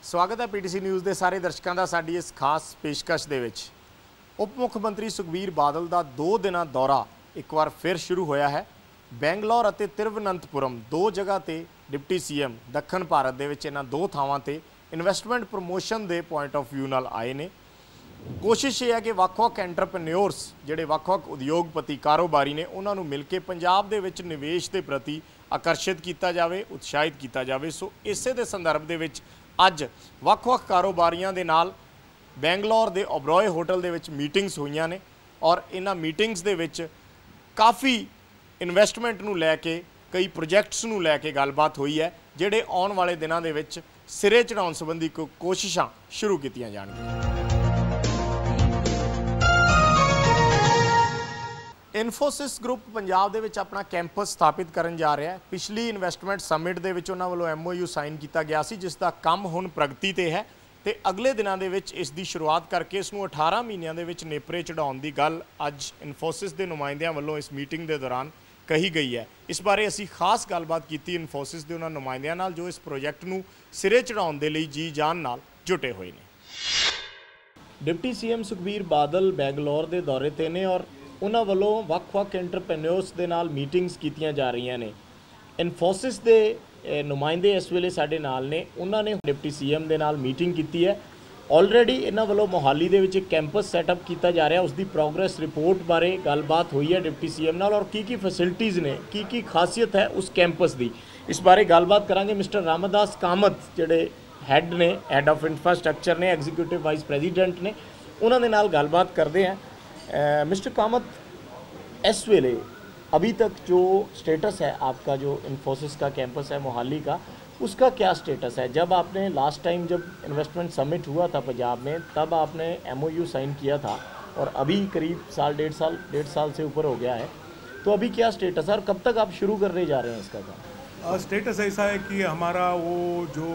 स्वागत है PTC news के सारे दर्शकों का साडी इस खास पेशकश दे विच। उप मुख मंत्री सुखबीर बादल का 2 दिना दौरा एक बार फिर शुरू होया है। बैंगलोर और तिरुवनंतपुरम दो जगह ते डिप्टी सीएम दक्षिण भारत दे विच इन्हां दो थावां ते इन्वेस्टमेंट प्रमोशन के पॉइंट ऑफ व्यू नाल आए ने। कोशिश ये है कि ਵੱਖ-ਵੱਖ एंटरप्रेन्योर्स जिहड़े ਵੱਖ-ਵੱਖ उद्योगपति कारोबारी ने उन्हां नूं मिल के पंजाब दे विच निवेश के प्रति आकर्षित किया जाए, उत्साहित किया जाए। सो इसे दे संदर्भ दे विच अज ਵੱਖ-ਵੱਖ कारोबारियां दे नाल बैंगलोर के ओबरॉय होटल दे विच मीटिंग्स होईयां ने और इन्हां मीटिंग्स दे विच काफ़ी इन्वेस्टमेंट नूं लैके कई प्रोजैक्ट्स नूं लैके गलबात हुई है जिहड़े आउण वाले दिनां दे विच सिरे चढ़ाउण संबंधी कोशिशां शुरू कीतियां जाणगीआं। इन्फोसिस ग्रुप पंजाब दे विच अपना कैंपस स्थापित करन जा रहा है। पिछली इन्वेस्टमेंट समिट दे विच उन्हां वल्लों MOU साइन किया गया सी जिसका काम हुण प्रगति ते है ते अगले दिनां दे विच इस दी शुरुआत करके इसनूं 18 महीनों दे विच नेपरे चढ़ाउण दी गल अज इन्फोसिस के नुमाइंदियां वल्लों इस मीटिंग के दौरान कही गई है। इस बारे असी खास गलबात की इन्फोसिस के उन्हां नुमाइंदियां नाल जो इस प्रोजैक्ट नूं सिरे चढ़ाउण दे लई जी जान नाल जुटे हुए ने। डिप्टी सीएम सुखबीर बादल बैंगलोर के दौरे ते ने और उन्हां वल्लों ਵੱਖ-ਵੱਖ एंटरप्रेन्योर्स दे नाल मीटिंग्स कीतियां जा रही ने। इन्फोसिस के नुमाइंदे इस वेले साडे नाल ने, उन्होंने डिप्टी सीएम दे नाल मीटिंग की है। ऑलरेडी इन्हां वल्लों मोहाली दे विच एक कैंपस सैटअप किया जा रहा, उसकी प्रोग्रेस रिपोर्ट बारे गलबात हुई है डिप्टी सीएम नाल और की फैसिलिटीज़ ने, की खासियत है उस कैंपस की, इस बारे गलबात करांगे। मिस्टर रामदास कामत जिहड़े हैड ने, हैड ऑफ इंफ्रास्ट्रक्चर ने, एग्जीक्यूटिव वाइस प्रेजिडेंट ने, उन्होंने नाल गलबात करते हैं। मिस्टर कामत, इस वेले अभी तक जो स्टेटस है आपका, जो इन्फोसिस का कैंपस है मोहाली का, उसका क्या स्टेटस है? जब आपने लास्ट टाइम जब इन्वेस्टमेंट समिट हुआ था पंजाब में, तब आपने MOU साइन किया था और अभी करीब डेढ़ साल से ऊपर हो गया है, तो अभी क्या स्टेटस है और कब तक आप शुरू करने जा रहे हैं इसका काम? स्टेटस ऐसा है कि हमारा वो जो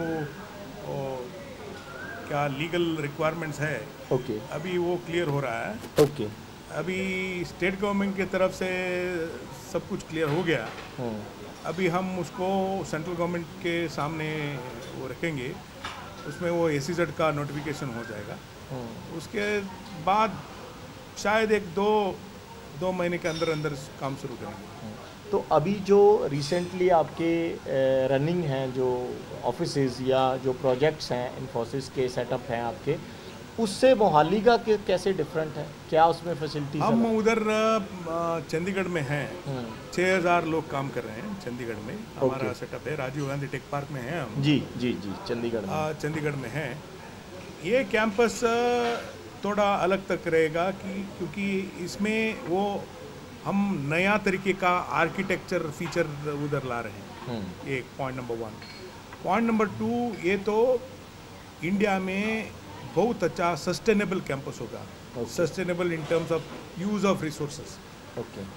क्या लीगल रिक्वायरमेंट्स है, ओके, अभी वो क्लियर हो रहा है। ओके, अभी स्टेट गवर्नमेंट की तरफ से सब कुछ क्लियर हो गया। अभी हम उसको सेंट्रल गवर्नमेंट के सामने वो रखेंगे, उसमें वो SEZ का नोटिफिकेशन हो जाएगा। उसके बाद शायद एक दो महीने के अंदर अंदर काम शुरू करेंगे। तो अभी जो रिसेंटली आपके रनिंग हैं जो ऑफिसेज या जो प्रोजेक्ट्स हैं इन्फोसिस के सेटअप हैं आपके, उससे मोहाली का कैसे डिफरेंट है? क्या उसमें फैसिलिटीज? हम उधर चंडीगढ़ में हैं, 6000 लोग काम कर रहे हैं चंडीगढ़ में। हमारा सेटअप है, राजीव गांधी टेक पार्क में है हम। जी चंडीगढ़ में है। ये कैंपस थोड़ा अलग तक रहेगा क्योंकि इसमें वो हम नया तरीके का आर्किटेक्चर फीचर उधर ला रहे हैं। ये पॉइंट नंबर 1। पॉइंट नंबर 2, ये तो इंडिया में बहुत अच्छा सस्टेनेबल कैंपस होगा। Sustainable in terms of use of resources.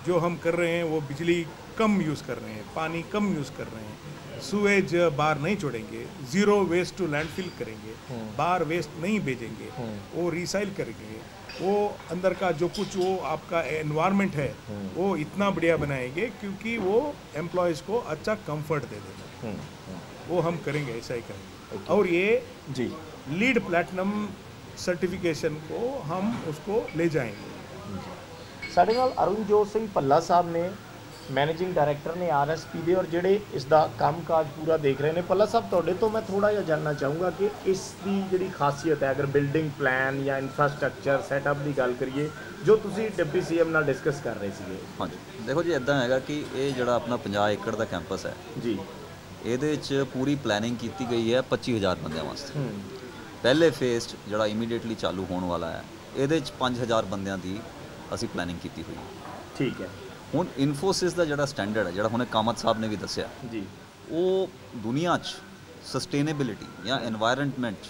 जो हम कर रहे हैं वो बिजली कम यूज़ कर रहे हैं, पानी कम यूज़ कर रहे हैं, सुएज बाहर नहीं छोड़ेंगे, ज़ीरो वेस्ट टू लैंडफिल करेंगे, बाहर वेस्ट नहीं भेजेंगे, वो रिसाइल करेंगे, वो अंदर का जो कुछ वो आपका एनवायरनमेंट है वो इतना बढ़िया बनाएंगे क्योंकि वो एम्प्लॉयज़ को अच्छा कंफर्ट दे देंगे। वो हम करेंगे, ऐसा ही करेंगे। और ये जी लीड प्लैटिनम सर्टिफिकेशन को हम उसको ले जाएंगे। साढ़े नाल अरुणजोत सिंह भल्ला साहब ने, मैनेजिंग डायरैक्टर ने RSP दे और जिहड़े इसका काम काज पूरा देख रहे हैं। भल्ला साहब, तुहाडे तो मैं थोड़ा जिहा जानना चाहूँगा कि इसकी जिहड़ी खासियत है, अगर बिल्डिंग प्लान या इंफ्रास्ट्रक्चर सैटअप की गल करिए जो तुसीं डिप्टी CM नाल डिस्कस कर रहे थे। हाँ जी, देखो जी, इदां हैगा कि ये जिहड़ा अपना 50 एकड़ का कैंपस है जी, ਇਹਦੇ 'ਚ पूरी प्लैनिंग की गई है 25000 बंदियां वास्ते। पहले फेज जिहड़ा इमीडिएटली चालू होने वाला है, ਇਹਦੇ 'ਚ 5000 बंदियां दी ਅਸੀਂ प्लैनिंग की हुई है। ठीक है। ਹੁਣ ਇਨਫੋਸਿਸ ਦਾ ਜਿਹੜਾ ਸਟੈਂਡਰਡ ਹੈ, ਜਿਹੜਾ ਹੁਣੇ ਕਾਮਤ ਸਾਹਿਬ ਨੇ ਵੀ ਦੱਸਿਆ ਜੀ, ਉਹ ਦੁਨੀਆ 'ਚ ਸਸਟੇਨੇਬਿਲਿਟੀ ਜਾਂ এনवायरमेंट 'ਚ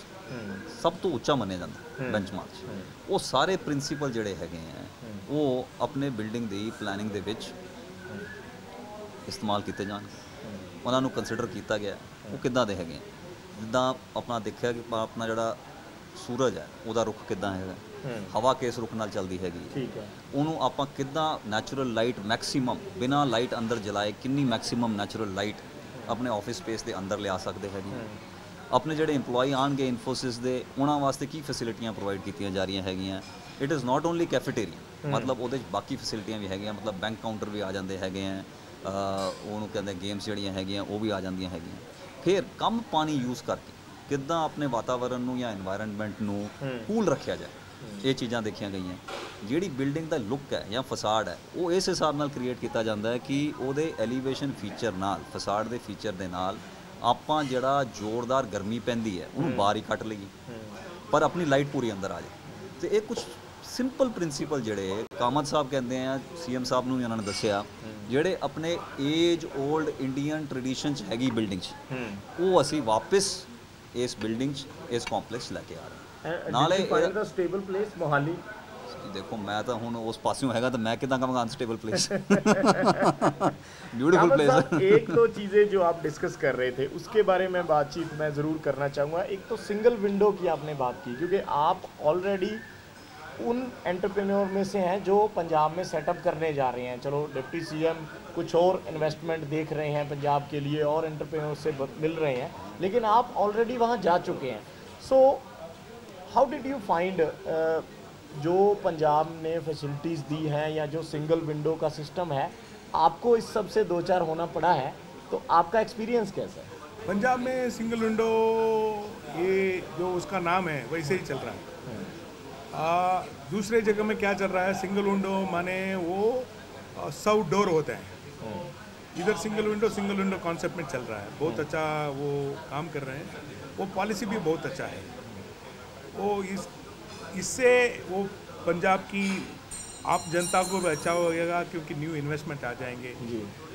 ਸਭ ਤੋਂ ਉੱਚਾ ਮੰਨਿਆ ਜਾਂਦਾ ਬੈਂਚਮਾਰਕ 'ਚ। ਉਹ ਸਾਰੇ ਪ੍ਰਿੰਸੀਪਲ ਜਿਹੜੇ ਹੈਗੇ ਆ ਉਹ ਆਪਣੇ ਬਿਲਡਿੰਗ ਦੀ ਪਲੈਨਿੰਗ ਦੇ ਵਿੱਚ ਇਸਤੇਮਾਲ ਕੀਤੇ ਜਾਣਗੇ। ਉਹਨਾਂ ਨੂੰ ਕੰਸੀਡਰ ਕੀਤਾ ਗਿਆ ਉਹ ਕਿੱਦਾਂ ਦੇ ਹੈਗੇ, ਜਿੱਦਾਂ ਆਪਣਾ ਦੇਖਿਆ ਕਿ ਆਪਣਾ ਜਿਹੜਾ सूरज है ਉਹਦਾ रुख किदा है, हवा किस रुख नाल चलती हैगी, ठीक है, ਉਹਨੂੰ ਆਪਾਂ किदा नैचुरल लाइट मैक्सीमम बिना लाइट अंदर जलाए किन्नी मैक्सीमम नैचुरल लाइट अपने ऑफिस स्पेस के अंदर लिया सकते हैं। अपने ਜਿਹੜੇ ਇੰਪਲੋਈ ਆਣਗੇ ਇਨਫੋਸਿਸ ਦੇ ਉਹਨਾਂ ਵਾਸਤੇ ਕੀ ਫੈਸਿਲਿਟੀਆਂ ਪ੍ਰੋਵਾਈਡ ਕੀਤੀਆਂ ਜਾ ਰਹੀਆਂ ਹੈਗੀਆਂ। It is not only cafeteria, ਮਤਲਬ ਉਹਦੇ 'ਚ ਬਾਕੀ ਫੈਸਿਲਿਟੀਆਂ ਵੀ ਹੈਗੀਆਂ, ਮਤਲਬ ਬੈਂਕ ਕਾਊਂਟਰ ਵੀ ਆ ਜਾਂਦੇ ਹੈਗੇ ਆ, ਉਹਨੂੰ ਕਹਿੰਦੇ ਗੇਮਸ ਜਿਹੜੀਆਂ ਹੈਗੀਆਂ ਉਹ ਵੀ ਆ ਜਾਂਦੀਆਂ ਹੈਗੀਆਂ। ਫਿਰ ਕੰਮ ਪਾਣੀ ਯੂਜ਼ ਕਰਕੇ ਕਿੱਦਾਂ ਆਪਣੇ ਵਾਤਾਵਰਨ ਨੂੰ ਜਾਂ এনवायरमेंट ਨੂੰ ਕੂਲ ਰੱਖਿਆ ਜਾਏ, ਇਹ ਚੀਜ਼ਾਂ ਦੇਖੀਆਂ ਗਈਆਂ। ਜਿਹੜੀ ਬਿਲਡਿੰਗ ਦਾ ਲੁੱਕ ਹੈ ਜਾਂ ਫਸਾਡ ਹੈ ਉਹ ਇਸ ਹਿਸਾਬ ਨਾਲ ਕ੍ਰੀਏਟ ਕੀਤਾ ਜਾਂਦਾ ਹੈ ਕਿ ਉਹਦੇ ਐਲੀਵੇਸ਼ਨ ਫੀਚਰ ਨਾਲ, ਫਸਾਡ ਦੇ ਫੀਚਰ ਦੇ ਨਾਲ ਆਪਾਂ ਜਿਹੜਾ ਜ਼ੋਰਦਾਰ ਗਰਮੀ ਪੈਂਦੀ ਹੈ ਉਹਨੂੰ ਬਾਹਰ ਹੀ ਕੱਟ ਲਈਏ ਪਰ ਆਪਣੀ ਲਾਈਟ ਪੂਰੀ ਅੰਦਰ ਆ ਜਾਏ। ਤੇ ਇਹ ਕੁਝ ਸਿੰਪਲ ਪ੍ਰਿੰਸੀਪਲ ਜਿਹੜੇ ਕਾਮਤ ਸਾਹਿਬ ਕਹਿੰਦੇ ਆ, ਸੀਐਮ ਸਾਹਿਬ ਨੂੰ ਵੀ ਉਹਨਾਂ ਨੇ ਦੱਸਿਆ, ਜਿਹੜੇ ਆਪਣੇ ਏਜ 올ਡ ਇੰਡੀਅਨ ਟ੍ਰੈਡੀਸ਼ਨ 'ਚ ਹੈਗੀ ਬਿਲਡਿੰਗ 'ਚ ਉਹ ਅਸੀਂ ਵਾਪਸ ਇਸ ਬਿਲਡਿੰਗ 'ਚ ਇਸ ਕੰਪਲੈਕਸ ਲੈ ਕੇ ਆ ਰਹੇ। ਨਾਲੇ ਸਟੇਬਲ ਪਲੇਸ ਮੋਹਾਲੀ, देखो मैं तो हूँ उस पासों हैगा तो मैं कितना कहूँगा अनस्टेबल प्लेस ब्यूटीफुल प्लेस। एक दो चीज़ें जो आप डिस्कस कर रहे थे उसके बारे में बातचीत मैं ज़रूर करना चाहूँगा। एक तो सिंगल विंडो की आपने बात की, क्योंकि आप ऑलरेडी उन एंटरप्रेन्योर में से हैं जो पंजाब में सेटअप करने जा रहे हैं। चलो डिप्टी सीएम कुछ और इन्वेस्टमेंट देख रहे हैं पंजाब के लिए और एंटरप्रेन्योर से मिल रहे हैं, लेकिन आप ऑलरेडी वहाँ जा चुके हैं। So how did you find जो पंजाब ने फैसिलिटीज़ दी हैं या जो सिंगल विंडो का सिस्टम है, आपको इस सब से दो चार होना पड़ा है, तो आपका एक्सपीरियंस कैसा है? पंजाब में सिंगल विंडो ये जो उसका नाम है वैसे ही चल रहा है। दूसरे जगह में क्या चल रहा है, सिंगल विंडो माने वो 100 डोर होते हैं, इधर सिंगल विंडो कॉन्सेप्ट में चल रहा है। बहुत अच्छा वो काम कर रहे हैं, वो पॉलिसी भी बहुत अच्छा है। वो इससे वो पंजाब की आप जनता को भी अच्छा होगा क्योंकि न्यू इन्वेस्टमेंट आ जाएंगे,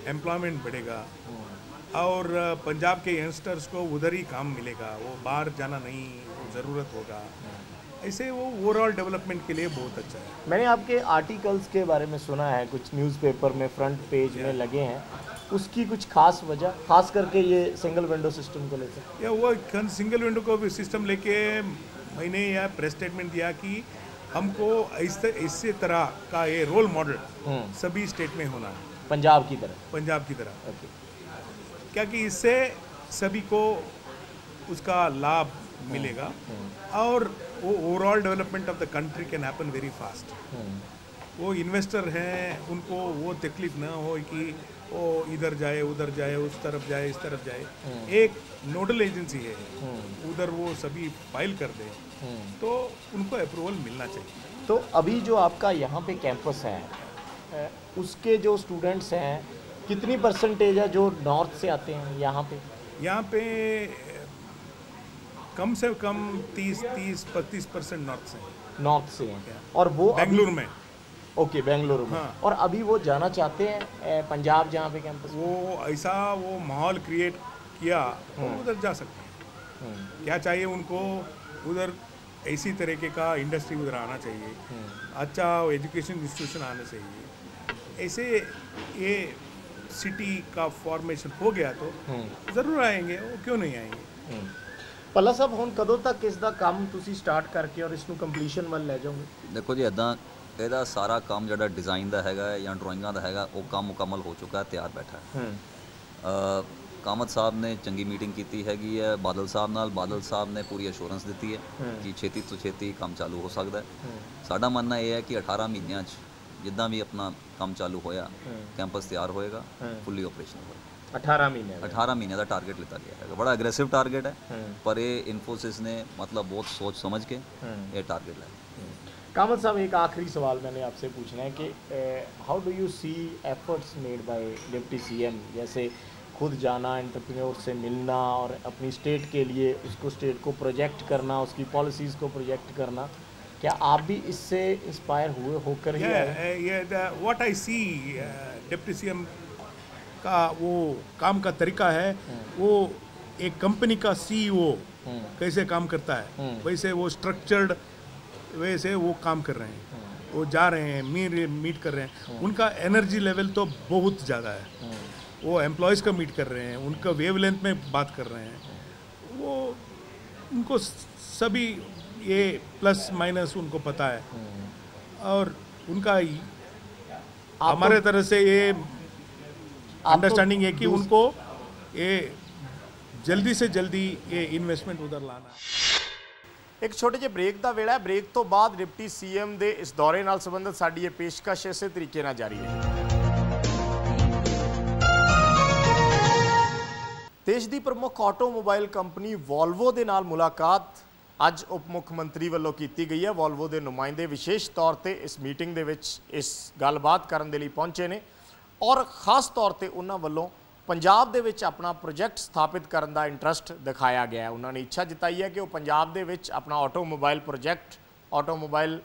एम्प्लॉयमेंट बढ़ेगा और पंजाब के यंगस्टर्स को उधर ही काम मिलेगा, वो बाहर जाना नहीं ज़रूरत होगा। ऐसे वो ओवरऑल डेवलपमेंट के लिए बहुत अच्छा है। मैंने आपके आर्टिकल्स के बारे में सुना है, कुछ न्यूज़पेपर में फ्रंट पेज में लगे हैं, उसकी कुछ खास वजह, खास करके ये सिंगल विंडो सिस्टम को लेकर? या वो सिंगल विंडो को भी सिस्टम लेके मैंने यह प्रेस स्टेटमेंट दिया कि हमको इस तरह का ये रोल मॉडल सभी स्टेट में होना है, पंजाब की तरह। ओके। क्या कि इससे सभी को उसका लाभ मिलेगा और वो overall development of the country can happen very fast. वो इन्वेस्टर हैं, उनको वो तकलीफ ना हो कि वो इधर जाए उधर जाए, उस तरफ जाए इस तरफ जाए। एक नोडल एजेंसी है, उधर वो सभी फाइल कर दे तो उनको अप्रूवल मिलना चाहिए। तो अभी जो आपका यहाँ पे कैंपस है, उसके जो स्टूडेंट्स हैं कितनी परसेंटेज है जो नॉर्थ से आते हैं यहाँ पे? यहाँ पे कम से कम 30-35% नॉर्थ से हैं। और वो बेंगलुरु में। ओके, बेंगलुरु में। हाँ। और अभी वो जाना चाहते हैं पंजाब जहाँ पे कैंपस, वो ऐसा वो माहौल क्रिएट किया तो उधर जा सकते हैं। क्या चाहिए उनको, उधर ऐसी तरीके का इंडस्ट्री उधर आना चाहिए, अच्छा एजुकेशन इंस्टीट्यूशन आना चाहिए। ऐसे ये सिटी का फॉर्मेशन हो गया तो ज़रूर आएंगे, वो क्यों नहीं आएंगे। पल्ला साहब ਹੁਣ ਕਦੋਂ ਤੱਕ ਇਸ ਦਾ ਕੰਮ ਤੁਸੀਂ ਸਟਾਰਟ ਕਰਕੇ ਔਰ ਇਸ ਨੂੰ ਕੰਪਲੀਸ਼ਨ ਵੱਲ ਲੈ ਜਾਓਗੇ? ਦੇਖੋ ਜੀ ਇੱਦਾਂ ਇਹਦਾ ਸਾਰਾ ਕੰਮ ਜਿਹੜਾ ਡਿਜ਼ਾਈਨ ਦਾ ਹੈਗਾ ਜਾਂ ਡਰਾਇੰਗਾਂ ਦਾ ਹੈਗਾ ਉਹ ਕੰਮ ਮੁਕੰਮਲ ਹੋ ਚੁੱਕਾ ਹੈ, ਤਿਆਰ ਬੈਠਾ ਹੈ। ਕਾਮਤ ਸਾਹਿਬ ਨੇ ਚੰਗੀ ਮੀਟਿੰਗ ਕੀਤੀ ਹੈਗੀ ਹੈ ਬਾਦਲ ਸਾਹਿਬ ਨਾਲ, ਬਾਦਲ ਸਾਹਿਬ ਨੇ ਪੂਰੀ ਅਸ਼ੋਰੈਂਸ ਦਿੱਤੀ ਹੈ ਕਿ ਛੇਤੀ ਤੋਂ ਛੇਤੀ ਕੰਮ ਚਾਲੂ ਹੋ ਸਕਦਾ ਹੈ। ਸਾਡਾ ਮੰਨਣਾ ਇਹ ਹੈ ਕਿ 18 ਮਹੀਨਿਆਂ 'ਚ ਜਿੱਦਾਂ ਵੀ ਆਪਣਾ ਕੰਮ ਚਾਲੂ ਹੋਇਆ ਕੈਂਪਸ ਤਿਆਰ ਹੋਏਗਾ, ਫੁੱਲੀ ਆਪਰੇਸ਼ਨਲ ਹੋਏਗਾ। 18 ਮਹੀਨੇ ਦਾ टारगेट लिता गया है, बड़ा एग्रेसिव टारगेट है पर ये इन्फोसिस ने मतलब बहुत सोच समझ के ये टारगेट लाया। कामत साहब, एक आखिरी सवाल मैंने आपसे पूछना है कि how do you see efforts made by deputy CM, जैसे खुद जाना, एंटरप्रेन्योर से मिलना और अपनी स्टेट के लिए उसको स्टेट को प्रोजेक्ट करना, उसकी पॉलिसीज़ को प्रोजेक्ट करना, क्या आप भी इससे इंस्पायर हुए होकर ही आए? What I see deputy CM का वो काम का तरीका है, वो एक कंपनी का सीईओ कैसे काम करता है वैसे वो स्ट्रक्चर्ड वैसे वो काम कर रहे हैं। वो जा रहे हैं, मीट कर रहे हैं, उनका एनर्जी लेवल तो बहुत ज़्यादा है। वो एम्प्लॉयज़ का मीट कर रहे हैं, उनका वेवलेंथ में बात कर रहे हैं, वो उनको सभी ये प्लस माइनस उनको पता है और उनका हमारे तरह से ये अंडरस्टैंडिंग है कि उनको ये जल्दी से जल्दी ये इन्वेस्टमेंट उधर लाना। एक छोटे ਜਿਹੇ ਬ੍ਰੇਕ ਦਾ ਵੇਲਾ ਹੈ। ਬ੍ਰੇਕ ਤੋਂ ਬਾਅਦ ਡਿਪਟੀ ਸੀਐਮ ਦੇ ਇਸ ਦੌਰੇ ਨਾਲ ਸੰਬੰਧਿਤ ਸਾਡੀ ਇਹ ਪੇਸ਼ਕਸ਼ ਇਸੇ ਤਰੀਕੇ ਨਾਲ ਜਾਰੀ ਰਹੇਗੀ। ਦੇਸ਼ ਦੀ ਪ੍ਰਮੁੱਖ ਆਟੋਮੋਬਾਈਲ ਕੰਪਨੀ ਵੋਲਵੋ ਦੇ ਨਾਲ ਮੁਲਾਕਾਤ ਅੱਜ ਉਪ ਮੁੱਖ ਮੰਤਰੀ ਵੱਲੋਂ ਕੀਤੀ ਗਈ ਹੈ। ਵੋਲਵੋ ਦੇ ਨੁਮਾਇੰਦੇ ਵਿਸ਼ੇਸ਼ ਤੌਰ ਤੇ ਇਸ ਮੀਟਿੰਗ ਦੇ ਵਿੱਚ ਇਸ ਗੱਲਬਾਤ ਕਰਨ ਦੇ ਲਈ ਪਹੁੰਚੇ ਨੇ ਔਰ ਖਾਸ ਤੌਰ ਤੇ ਉਹਨਾਂ ਵੱਲੋਂ ਪੰਜਾਬ ਦੇ ਵਿੱਚ ਆਪਣਾ ਪ੍ਰੋਜੈਕਟ ਸਥਾਪਿਤ ਕਰਨ ਦਾ ਇੰਟਰਸਟ ਦਿਖਾਇਆ ਗਿਆ ਹੈ। ਉਹਨਾਂ ਨੇ ਇੱਛਾ ਜਤਾਈ ਹੈ ਕਿ ਉਹ ਪੰਜਾਬ ਦੇ ਵਿੱਚ ਆਪਣਾ automobile project, automobile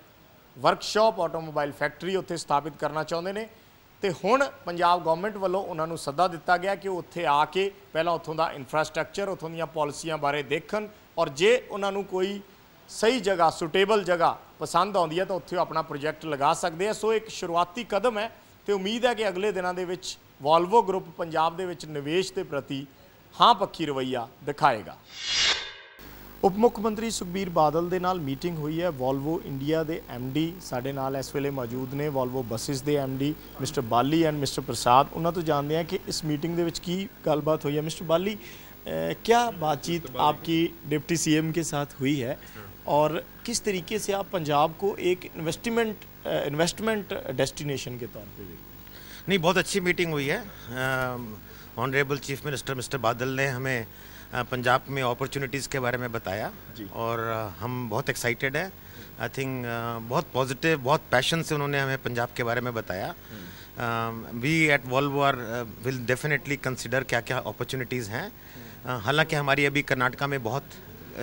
workshop, automobile factory ਉੱਥੇ ਸਥਾਪਿਤ ਕਰਨਾ ਚਾਹੁੰਦੇ ਨੇ ਤੇ ਹੁਣ ਪੰਜਾਬ ਗਵਰਨਮੈਂਟ ਵੱਲੋਂ ਉਹਨਾਂ ਨੂੰ ਸੱਦਾ ਦਿੱਤਾ ਗਿਆ ਕਿ ਉਹ ਉੱਥੇ ਆ ਕੇ ਪਹਿਲਾਂ ਉੱਥੋਂ ਦਾ ਇਨਫਰਾਸਟ੍ਰਕਚਰ, ਉੱਥੋਂ ਦੀਆਂ ਪਾਲਿਸੀਆਂ ਬਾਰੇ ਦੇਖਣ ਔਰ ਜੇ ਉਹਨਾਂ ਨੂੰ ਕੋਈ ਸਹੀ ਜਗ੍ਹਾ, ਸੁਟੇਬਲ ਜਗ੍ਹਾ ਪਸੰਦ ਆਉਂਦੀ ਹੈ ਤਾਂ ਉੱਥੇ ਆਪਣਾ ਪ੍ਰੋਜੈਕਟ ਲਗਾ ਸਕਦੇ ਆ। ਸੋ ਇੱਕ ਸ਼ੁਰੂਆਤੀ ਕਦਮ ਹੈ ਤੇ ਉਮੀਦ ਹੈ ਕਿ ਅਗਲੇ ਦਿਨਾਂ ਦੇ ਵਿੱਚ ਵੋਲਵੋ ਗਰੁੱਪ ਪੰਜਾਬ ਦੇ ਵਿੱਚ ਨਿਵੇਸ਼ ਦੇ ਪ੍ਰਤੀ ਹਾਂ ਪੱਖੀ ਰਵੱਈਆ ਦਿਖਾਏਗਾ। ਉਪ ਮੁੱਖ ਮੰਤਰੀ ਸੁਖਬੀਰ ਬਾਦਲ ਦੇ ਨਾਲ ਮੀਟਿੰਗ ਹੋਈ ਹੈ। ਵੋਲਵੋ ਇੰਡੀਆ ਦੇ ਐਮਡੀ ਸਾਡੇ ਨਾਲ ਇਸ ਵੇਲੇ ਮੌਜੂਦ ਨੇ। ਵੋਲਵੋ ਬੱਸਿਸ ਦੇ ਐਮਡੀ ਮਿਸਟਰ ਬਾਲੀ ਐਂਡ ਮਿਸਟਰ ਪ੍ਰਸਾਦ। ਉਹਨਾਂ ਤੋਂ ਜਾਣਦੇ हैं कि इस मीटिंग ਦੇ ਵਿੱਚ ਕੀ ਗੱਲਬਾत हुई है। मिस्टर बाली, क्या बातचीत आपकी डिप्टी सीएम के साथ हुई है और किस तरीके से आप पंजाब को एक इन्वेस्टमेंट डेस्टिनेशन के तौर पे देखते हैं? नहीं, बहुत अच्छी मीटिंग हुई है। ऑनरेबल चीफ मिनिस्टर मिस्टर बादल ने हमें पंजाब में अपॉर्चुनिटीज़ के बारे में बताया और हम बहुत एक्साइटेड हैं। आई थिंक बहुत पॉजिटिव, बहुत पैशन से उन्होंने हमें पंजाब के बारे में बताया। We at Volvo are will definitely consider क्या क्या अपॉर्चुनिटीज़ हैं। हालांकि हमारी अभी कर्नाटका में बहुत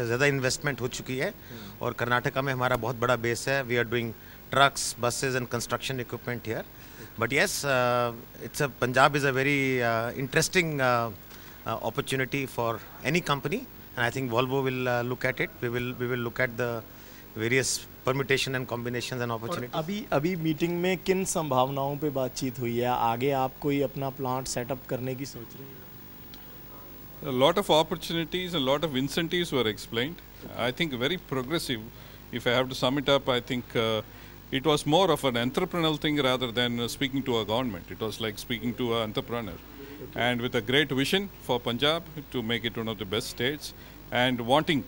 ज़्यादा इन्वेस्टमेंट हो चुकी है और कर्नाटका में हमारा बहुत बड़ा बेस है। We are doing trucks, buses and construction equipment here. But yes, Punjab is a very interesting opportunity for any company, and I think Volvo will look at it. We will look at the various permutation and combinations and opportunities. अभी meeting में किन संभावनाओं पे बातचीत हुई है? आगे आप कोई अपना प्लांट सेटअप करने की सोच रहे हैं? A lot of opportunities, a lot of incentives were explained. I think very progressive. If I have to sum it up, I think it was more of an entrepreneurial thing rather than speaking to a government. It was like speaking to an entrepreneur. And with a great vision for Punjab to make it one of the best states and wanting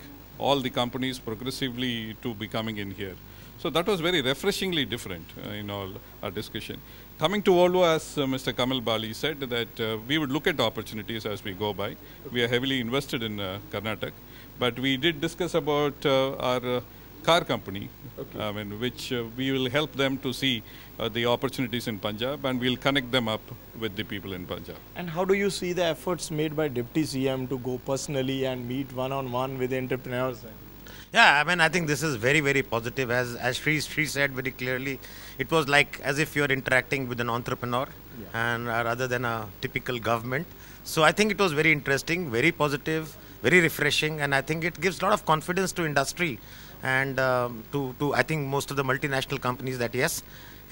all the companies progressively to be coming in here. So that was very refreshingly different in all our discussion. Coming to Volvo, as Mr. Kamal Bali said, that we would look at opportunities as we go by. We are heavily invested in Karnataka, but we did discuss about our car company, which we will help them to see the opportunities in Punjab, and we'll connect them up with the people in Punjab. And how do you see the efforts made by Deputy CM to go personally and meet one-on-one with entrepreneurs? Yeah, I think this is very, very positive. As Shri said very clearly, it was like as if you're interacting with an entrepreneur and rather than a typical government. So I think it was very interesting, very positive, very refreshing, and I think it gives a lot of confidence to industry and to I think most of the multinational companies that yes,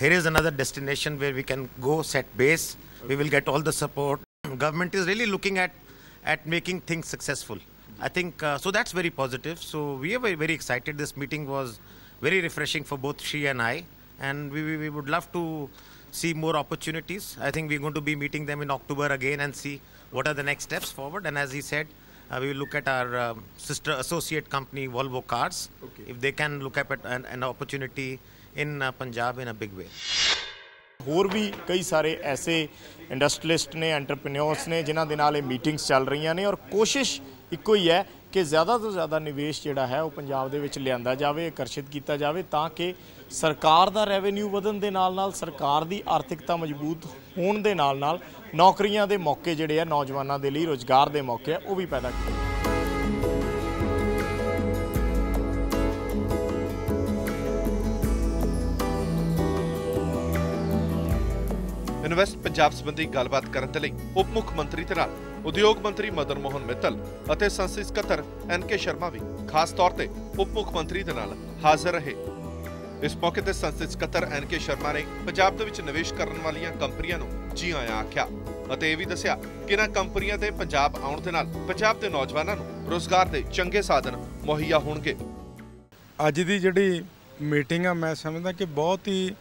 here is another destination where we can go set base. We will get all the support. Government is really looking at making things successful. I think so that's very positive. So we are very, very excited. This meeting was very refreshing for both she and I, and we would love to see more opportunities. I think we're going to be meeting them in October again and see what are the next steps forward. And as he said, we will look at our sister associate company Volvo Cars, if they can look at an opportunity in Punjab in a big way. ਹੋਰ ਵੀ ਕਈ ਸਾਰੇ ਐਸੇ industrialist ਨੇ, entrepreneurs ਨੇ ਜਿਨ੍ਹਾਂ ਦੇ ਨਾਲ ਇਹ ਮੀਟਿੰਗਸ ਚੱਲ ਰਹੀਆਂ ਨੇ ਔਰ ਕੋਸ਼ਿਸ਼ ਇੱਕੋ ਹੀ ਹੈ ਕਿ ਜ਼ਿਆਦਾ ਤੋਂ ਜ਼ਿਆਦਾ ਨਿਵੇਸ਼ ਜਿਹੜਾ ਹੈ ਉਹ ਪੰਜਾਬ ਦੇ ਵਿੱਚ ਲਿਆਂਦਾ ਜਾਵੇ, ਆਕਰਸ਼ਿਤ ਕੀਤਾ ਜਾਵੇ ਤਾਂ ਕਿ ਸਰਕਾਰ ਦਾ ਰੈਵਨਿਊ ਵਧਣ ਦੇ ਨਾਲ ਸਰਕਾਰ ਦੀ ਆਰਥਿਕਤਾ ਮਜ਼ਬੂਤ ਹੋਣ ਦੇ ਨਾਲ ਨੌਕਰੀਆਂ ਦੇ ਮੌਕੇ ਜਿਹੜੇ ਆ ਨੌਜਵਾਨਾਂ ਦੇ ਲਈ ਰੋਜ਼ਗਾਰ ਦੇ ਮੌਕੇ ਆ ਉਹ ਵੀ ਪੈਦਾ ਕੀਤੇ। ਇਨਵੈਸਟ ਪੰਜਾਬ ਸੰਬੰਧੀ ਗੱਲਬਾਤ ਕਰਨ ਦੇ ਲਈ ਉਪ ਮੁੱਖ ਮੰਤਰੀ ਤੇ ਨਾਲ ਉਦਯੋਗ ਮੰਤਰੀ ਮਦਨ ਮੋਹਨ ਮਿੱਤਲ ਅਤੇ ਸੰਸਦ ਸਕੱਤਰ ਐਨ.ਕੇ. ਸ਼ਰਮਾ ਵੀ ਖਾਸ ਤੌਰ ਤੇ ਉਪ ਮੁੱਖ ਮੰਤਰੀ ਦੇ ਨਾਲ ਹਾਜ਼ਰ ਰਹੇ। ਇਸ ਮੌਕੇ ਤੇ ਸੰਸਦ ਸਕੱਤਰ ਐਨ.ਕੇ. ਸ਼ਰਮਾ ਨੇ ਪੰਜਾਬ ਦੇ ਵਿੱਚ ਨਿਵੇਸ਼ ਕਰਨ ਵਾਲੀਆਂ ਕੰਪਨੀਆਂ ਨੂੰ ਜੀ ਆਇਆਂ ਆਖਿਆ ਅਤੇ ਇਹ ਵੀ ਦੱਸਿਆ ਕਿ ਇਹਨਾਂ ਕੰਪਨੀਆਂ ਦੇ ਪੰਜਾਬ ਆਉਣ ਦੇ ਨਾਲ ਪੰਜਾਬ ਦੇ ਨੌਜਵਾਨਾਂ ਨੂੰ ਰੋਜ਼ਗਾਰ ਦੇ ਚੰਗੇ ਸਾਧਨ ਮੁਹੱਈਆ ਹੋਣਗੇ। ਅੱਜ ਦੀ ਜਿਹੜੀ ਮੀਟਿੰਗ ਆ ਮੈਂ ਸਮਝਦਾ ਕਿ ਬਹੁਤ ਹੀ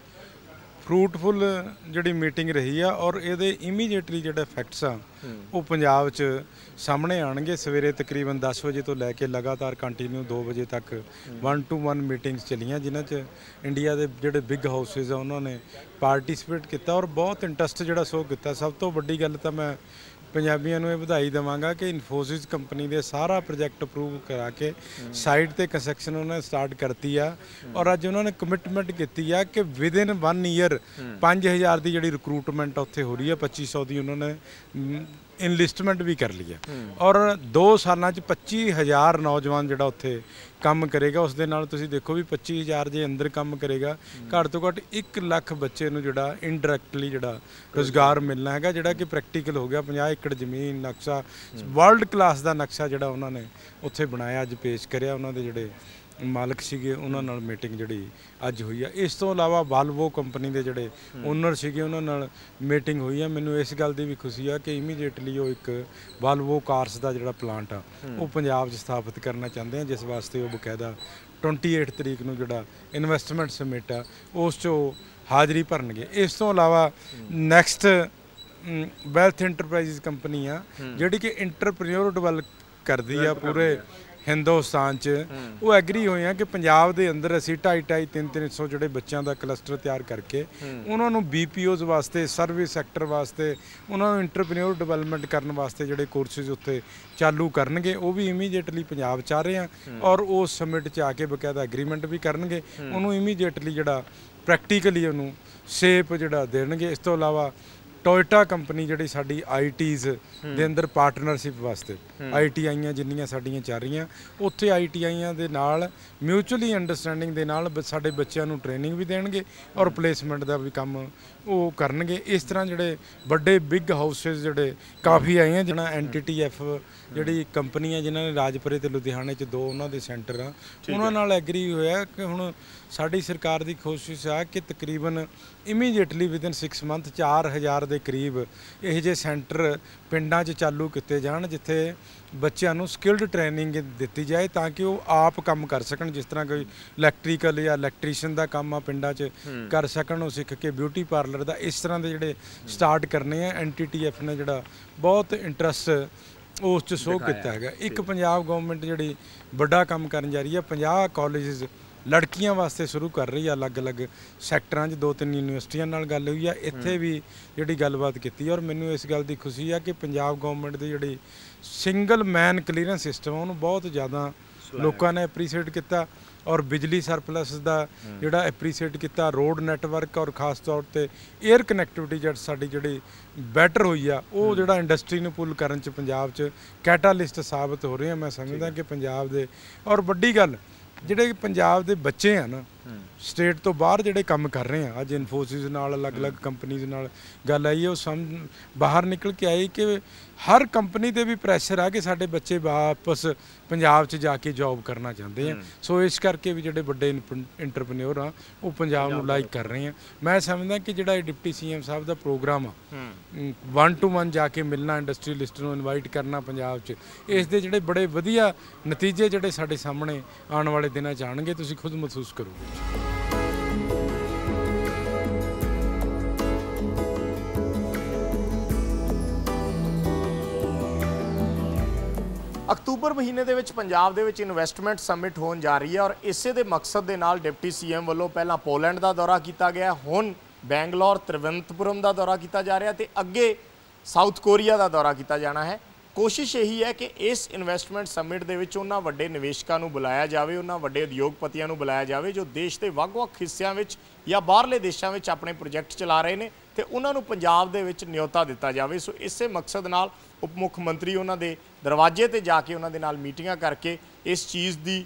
ਫਰੂਟਫੁਲ ਜਿਹੜੀ ਮੀਟਿੰਗ ਰਹੀ ਆ ਔਰ ਇਹਦੇ ਇਮੀਡੀਏਟਲੀ ਜਿਹੜੇ ਫੈਕਟਸ ਆ ਉਹ ਪੰਜਾਬ 'ਚ ਸਾਹਮਣੇ ਆਣਗੇ। ਸਵੇਰੇ ਤਕਰੀਬਨ 10 ਵਜੇ ਤੋਂ ਲੈ ਕੇ ਲਗਾਤਾਰ ਕੰਟੀਨਿਊ 2 ਵਜੇ ਤੱਕ 1-to-1 ਮੀਟਿੰਗਸ ਚੱਲੀਆਂ, ਜਿਨ੍ਹਾਂ 'ਚ ਇੰਡੀਆ ਦੇ ਜਿਹੜੇ ਬਿਗ ਹਾਊਸਿਸ ਆ ਉਹਨਾਂ ਨੇ ਪਾਰਟਿਸਿਪੇਟ ਕੀਤਾ ਔਰ ਬਹੁਤ ਇੰਟਰਸਟ ਜਿਹੜਾ ਸ਼ੋ ਕੀਤਾ। ਸਭ ਤੋਂ ਵੱਡੀ ਗੱਲ ਤਾਂ ਮੈਂ ਪੰਜਾਬੀਆਂ ਨੂੰ ਇਹ ਵਧਾਈ ਦੇਵਾਂਗਾ ਕਿ ਇਨਫੋਸਿਸ ਕੰਪਨੀ ਦੇ ਸਾਰਾ ਪ੍ਰੋਜੈਕਟ ਅਪਰੂਵ ਕਰਾ ਕੇ ਸਾਈਟ ਤੇ ਕੰਸਟਰਕਸ਼ਨ ਉਹਨਾਂ ਨੇ ਸਟਾਰਟ ਕਰਤੀ ਆ ਔਰ ਅੱਜ ਉਹਨਾਂ ਨੇ ਕਮਿਟਮੈਂਟ ਕੀਤੀ ਆ ਕਿ ਵਿਦਿਨ 1 ਈਅਰ 5000 ਦੀ ਜਿਹੜੀ ਰਿਕਰੂਟਮੈਂਟ ਉੱਥੇ ਹੋ ਰਹੀ ਹੈ, 2500 ਦੀ ਉਹਨਾਂ ਨੇ ਇਨਲਿਸਟਮੈਂਟ ਵੀ ਕਰ ਲਈ ਹੈ ਔਰ 2 ਸਾਲਾਂ 'ਚ 25000 ਨੌਜਵਾਨ ਜਿਹੜਾ ਉੱਥੇ ਕੰਮ ਕਰੇਗਾ। ਉਸ ਦੇ ਨਾਲ ਤੁਸੀਂ ਦੇਖੋ ਵੀ 25000 ਜੇ ਅੰਦਰ ਕੰਮ ਕਰੇਗਾ, ਘੱਟ ਤੋਂ ਘੱਟ 1 ਲੱਖ ਬੱਚੇ ਨੂੰ ਜਿਹੜਾ ਇਨਡਾਇਰੈਕਟਲੀ ਜਿਹੜਾ ਰੁਜ਼ਗਾਰ ਮਿਲਣਾ ਹੈਗਾ, ਜਿਹੜਾ ਕਿ ਪ੍ਰੈਕਟੀਕਲ ਹੋ ਗਿਆ। 50 ਏਕੜ ਜ਼ਮੀਨ ਨਕਸ਼ਾ, ਵਰਲਡ ਕਲਾਸ ਦਾ ਨਕਸ਼ਾ ਜਿਹੜਾ ਉਹਨਾਂ ਨੇ ਉੱਥੇ ਬਣਾਇਆ, ਅੱਜ ਪੇਸ਼ ਕਰਿਆ। ਉਹਨਾਂ ਦੇ ਜਿਹੜੇ ਮਾਲਕ ਸੀਗੇ ਉਹਨਾਂ ਨਾਲ ਮੀਟਿੰਗ ਜਿਹੜੀ ਅੱਜ ਹੋਈ ਆ। ਇਸ ਤੋਂ ਇਲਾਵਾ ਵਾਲਵੋ ਕੰਪਨੀ ਦੇ ਜਿਹੜੇ ਓਨਰ ਸੀਗੇ ਉਹਨਾਂ ਨਾਲ ਮੀਟਿੰਗ ਹੋਈ ਆ। ਮੈਨੂੰ ਇਸ ਗੱਲ ਦੀ ਵੀ ਖੁਸ਼ੀ ਆ ਕਿ ਇਮੀਡੀਏਟਲੀ ਉਹ ਇੱਕ ਵਾਲਵੋ ਕਾਰਸ ਦਾ ਜਿਹੜਾ ਪਲਾਂਟ ਆ ਉਹ ਪੰਜਾਬ 'ਚ ਸਥਾਪਿਤ ਕਰਨਾ ਚਾਹੁੰਦੇ ਆ, ਜਿਸ ਵਾਸਤੇ ਉਹ ਬਕਾਇਦਾ 28 ਤਰੀਕ ਨੂੰ ਜਿਹੜਾ ਇਨਵੈਸਟਮੈਂਟ ਸਮਿਟ ਆ ਉਸ 'ਚ ਉਹ ਹਾਜ਼ਰੀ ਭਰਨਗੇ। ਇਸ ਤੋਂ ਇਲਾਵਾ ਨੈਕਸਟ ਵੈਲਥ ਇੰਟਰਪ੍ਰਾਈਜ਼ ਕੰਪਨੀ ਆ ਜਿਹੜੀ ਕਿ ਇੰਟਰਪ੍ਰੀਨਿਓਰ ਡਿਵੈਲਪ ਕਰਦੀ ਆ ਪੂਰੇ ਹਿੰਦੁਸਤਾਨ 'ਚ। ਉਹ ਐਗਰੀ ਹੋਏ ਆ ਕਿ ਪੰਜਾਬ ਦੇ ਅੰਦਰ ਅਸੀਂ 250-300 ਜਿਹੜੇ ਬੱਚਿਆਂ ਦਾ ਕਲਸਟਰ ਤਿਆਰ ਕਰਕੇ ਉਹਨਾਂ ਨੂੰ BPOs ਵਾਸਤੇ, ਸਰਵਿਸ ਸੈਕਟਰ ਵਾਸਤੇ, ਉਹਨਾਂ ਨੂੰ ਇੰਟਰਪ੍ਰੀਨਿਓਰ ਡਿਵੈਲਪਮੈਂਟ ਕਰਨ ਵਾਸਤੇ ਜਿਹੜੇ ਕੋਰਸਿਸ ਉੱਥੇ ਚਾਲੂ ਕਰਨਗੇ। ਉਹ ਵੀ ਇਮੀਡੀਏਟਲੀ ਪੰਜਾਬ 'ਚ ਆ ਰਹੇ ਆ ਔਰ ਉਹ ਸਮਿਟ 'ਚ ਆ ਕੇ ਬਕਾਇਦਾ ਐਗਰੀਮੈਂਟ ਵੀ ਕਰਨਗੇ। ਉਹਨੂੰ ਇਮੀਡੀਏਟਲੀ ਜਿਹੜਾ ਪ੍ਰੈਕਟੀਕਲੀ ਉਹਨੂੰ ਸ਼ੇਪ ਜਿਹੜਾ ਦੇਣਗੇ। ਇਸ ਤੋਂ ਇਲਾਵਾ ਟੋਇਟਾ ਕੰਪਨੀ ਜਿਹੜੀ ਸਾਡੀ ITs ਦੇ ਅੰਦਰ ਪਾਰਟਨਰਸ਼ਿਪ ਵਾਸਤੇ ITIਆਂ ਜਿੰਨੀਆਂ ਸਾਡੀਆਂ ਚੱਲ ਰਹੀਆਂ, ਉੱਥੇ ITIਆਂ ਦੇ ਨਾਲ ਮਿਊਚੁਅਲੀ ਅੰਡਰਸਟੈਂਡਿੰਗ ਦੇ ਨਾਲ ਸਾਡੇ ਬੱਚਿਆਂ ਨੂੰ ਟ੍ਰੇਨਿੰਗ ਵੀ ਦੇਣਗੇ ਔਰ ਪਲੇਸਮੈਂਟ ਦਾ ਵੀ ਕੰਮ ਉਹ ਕਰਨਗੇ। ਇਸ ਤਰ੍ਹਾਂ ਜਿਹੜੇ ਵੱਡੇ ਬਿਗ ਹਾਊਸਿਸ ਜਿਹੜੇ ਕਾਫੀ ਆਏ ਆ, ਜਿਹਨਾਂ NTTF ਜਿਹੜੀ ਕੰਪਨੀ ਹੈ ਜਿਨ੍ਹਾਂ ਨੇ ਰਾਜਪੁਰੇ ਤੇ ਲੁਧਿਆਣੇ 'ਚ 2 ਉਹਨਾਂ ਦੇ ਸੈਂਟਰ ਆ, ਉਹਨਾਂ ਨਾਲ ਐਗਰੀ ਹੋਇਆ ਕਿ ਹੁਣ ਸਾਡੀ ਸਰਕਾਰ ਦੀ ਕੋਸ਼ਿਸ਼ ਆ ਕਿ ਤਕਰੀਬਨ ਇਮੀਡੀਏਟਲੀ ਵਿਦਿਨ 6 ਮੰਥ 4000 ਦੇ ਕਰੀਬ ਇਹੋ ਜਿਹੇ ਸੈਂਟਰ ਪਿੰਡਾਂ 'ਚ ਚਾਲੂ ਕੀਤੇ ਜਾਣ, ਜਿੱਥੇ ਬੱਚਿਆਂ ਨੂੰ ਸਕਿਲਡ ਟ੍ਰੇਨਿੰਗ ਦਿੱਤੀ ਜਾਏ ਤਾਂ ਕਿ ਉਹ ਆਪ ਕੰਮ ਕਰ ਸਕਣ। ਜਿਸ ਤਰ੍ਹਾਂ ਕੋਈ ਇਲੈਕਟ੍ਰੀਕਲ ਜਾਂ ਇਲੈਕਟ੍ਰੀਸ਼ੀਅਨ ਦਾ ਕੰਮ ਆ ਪਿੰਡਾਂ 'ਚ ਕਰ ਸਕਣ, ਉਹ ਸਿੱਖ ਕੇ ਬਿਊਟੀ ਪਾਰਲਰ ਦਾ, ਇਸ ਤਰ੍ਹਾਂ ਦੇ ਜਿਹੜੇ ਸਟਾਰਟ ਕਰਨੇ ਆ। NTTF ਨੇ ਜਿਹੜਾ ਬਹੁਤ ਇੰਟਰਸਟ ਉਸ 'ਚ ਸ਼ੋਅ ਕੀਤਾ ਹੈਗਾ। ਇੱਕ ਪੰਜਾਬ ਗੌਰਮੈਂਟ ਜਿਹੜੀ ਵੱਡਾ ਕੰਮ ਕਰਨ ਜਾ ਰਹੀ ਹੈ, 50 ਕਾਲਜਿਸ ਲੜਕੀਆਂ ਵਾਸਤੇ ਸ਼ੁਰੂ ਕਰ ਰਹੀ ਆ ਅਲੱਗ-ਅਲੱਗ ਸੈਕਟਰਾਂ 'ਚ। 2-3 ਯੂਨੀਵਰਸਿਟੀਆਂ ਨਾਲ ਗੱਲ ਹੋਈ ਆ, ਇੱਥੇ ਵੀ ਜਿਹੜੀ ਗੱਲਬਾਤ ਕੀਤੀ ਔਰ ਮੈਨੂੰ ਇਸ ਗੱਲ ਦੀ ਖੁਸ਼ੀ ਆ ਕਿ ਪੰਜਾਬ ਗੌਰਮੈਂਟ ਦੀ ਜਿਹੜੀ ਸਿੰਗਲ ਮੈਨ ਕਲੀਅਰੈਂਸ ਸਿਸਟਮ ਉਹਨੂੰ ਬਹੁਤ ਜ਼ਿਆਦਾ ਲੋਕਾਂ ਨੇ ਐਪਰੀਸ਼ੀਏਟ ਕੀਤਾ ਔਰ ਬਿਜਲੀ ਸਰਪਲਸ ਦਾ ਜਿਹੜਾ ਐਪਰੀਸ਼ੀਏਟ ਕੀਤਾ, ਰੋਡ ਨੈਟਵਰਕ ਔਰ ਖਾਸ ਤੌਰ ਤੇ 에ਅਰ ਕਨੈਕਟੀਵਿਟੀ ਸਾਡੀ ਜਿਹੜੀ ਬੈਟਰ ਹੋਈ ਆ, ਉਹ ਜਿਹੜਾ ਇੰਡਸਟਰੀ ਨੂੰ ਪੁੱਲ ਕਰਨ 'ਚ ਪੰਜਾਬ 'ਚ ਕੈਟਾਲਿਸਟ ਸਾਬਤ ਹੋ ਰਹੇ ਆ। ਮੈਂ ਸਮਝਦਾ ਕਿ ਪੰਜਾਬ ਦੇ ਔਰ ਵੱਡੀ ਗੱਲ ਜਿਹੜੇ ਪੰਜਾਬ ਦੇ ਬੱਚੇ ਆ ਨਾ, ਸਟੇਟ ਤੋਂ ਬਾਹਰ ਜਿਹੜੇ ਕੰਮ ਕਰ ਰਹੇ ਆ, ਅੱਜ ਇਨਫੋਸਿਸ ਨਾਲ ਅਲੱਗ-ਅਲੱਗ ਕੰਪਨੀਜ਼ ਨਾਲ ਗੱਲ ਆਈ ਹੈ, ਉਹ ਬਾਹਰ ਨਿਕਲ ਕੇ ਆਈ ਕਿ ਹਰ ਕੰਪਨੀ ਤੇ ਵੀ ਪ੍ਰੈਸ਼ਰ ਆ ਕਿ ਸਾਡੇ ਬੱਚੇ ਵਾਪਸ ਪੰਜਾਬ 'ਚ ਜਾ ਕੇ ਜੌਬ ਕਰਨਾ ਚਾਹੁੰਦੇ ਆ। ਸੋ ਇਸ ਕਰਕੇ ਵੀ ਜਿਹੜੇ ਵੱਡੇ ਇੰਟਰਪ੍ਰੀਨਿਓਰ ਆ ਉਹ ਪੰਜਾਬ ਨੂੰ ਲਾਈਕ ਕਰ ਰਹੇ ਆ। ਮੈਂ ਸਮਝਦਾ ਕਿ ਜਿਹੜਾ ਇਹ ਡਿਪਟੀ CM ਸਾਹਿਬ ਦਾ ਪ੍ਰੋਗਰਾਮ ਆ 1-to-1 ਜਾ ਕੇ ਮਿਲਣਾ, ਇੰਡਸਟਰੀਅਲਿਸਟ ਨੂੰ ਇਨਵਾਈਟ ਕਰਨਾ ਪੰਜਾਬ ਚ, ਇਸ ਦੇ ਜਿਹੜੇ ਬੜੇ ਵਧੀਆ ਨਤੀਜੇ ਜਿਹੜੇ ਸਾਡੇ ਸਾਹਮਣੇ ਆਉਣ ਵਾਲੇ ਦਿਨਾਂ 'ਚ ਆਉਣਗੇ, ਤੁਸੀਂ ਖੁਦ ਮਹਿਸੂਸ ਕਰੋਗੇ। ਅਕਤੂਬਰ ਮਹੀਨੇ ਦੇ ਵਿੱਚ ਪੰਜਾਬ ਦੇ ਵਿੱਚ ਇਨਵੈਸਟਮੈਂਟ ਸਮਿਟ ਹੋਣ ਜਾ ਰਹੀ ਹੈ ਔਰ ਇਸੇ ਦੇ ਮਕਸਦ ਦੇ ਨਾਲ ਡਿਪਟੀ CM ਵੱਲੋਂ ਪਹਿਲਾਂ ਪੋਲੈਂਡ ਦਾ ਦੌਰਾ ਕੀਤਾ ਗਿਆ, ਹੁਣ ਬੈਂਗਲੌਰ ਤਿਰਵੰਤਪੁਰਮ ਦਾ ਦੌਰਾ ਕੀਤਾ ਜਾ ਰਿਹਾ ਤੇ ਅੱਗੇ ਸਾਊਥ ਕੋਰੀਆ ਦਾ ਦੌਰਾ ਕੀਤਾ ਜਾਣਾ ਹੈ। ਕੋਸ਼ਿਸ਼ ਇਹੀ ਹੈ ਕਿ ਇਸ ਇਨਵੈਸਟਮੈਂਟ ਸਮਿਟ ਦੇ ਵਿੱਚ ਉਹਨਾਂ ਵੱਡੇ ਨਿਵੇਸ਼ਕਾਂ ਨੂੰ ਬੁਲਾਇਆ ਜਾਵੇ, ਉਹਨਾਂ ਵੱਡੇ ਉਦਯੋਗਪਤੀਆਂ ਨੂੰ ਬੁਲਾਇਆ ਜਾਵੇ ਜੋ ਦੇਸ਼ ਦੇ ਵੱਖ-ਵੱਖ ਹਿੱਸਿਆਂ ਵਿੱਚ ਜਾਂ ਬਾਹਰਲੇ ਦੇਸ਼ਾਂ ਵਿੱਚ ਆਪਣੇ ਪ੍ਰੋਜੈਕਟ ਚਲਾ ਰਹੇ ਨੇ ਤੇ ਉਹਨਾਂ ਨੂੰ ਪੰਜਾਬ ਦੇ ਵਿੱਚ ਨਿਯੋਤਾ ਦਿੱਤਾ ਜਾਵੇ। ਸੋ ਇਸੇ ਮਕਸਦ ਨਾਲ ਉਪ ਮੁੱਖ ਮੰਤਰੀ ਉਹਨਾਂ ਦੇ ਦਰਵਾਜ਼ੇ ਤੇ ਜਾ ਕੇ ਉਹਨਾਂ ਦੇ ਨਾਲ ਮੀਟਿੰਗਾਂ ਕਰਕੇ ਇਸ ਚੀਜ਼ ਦੀ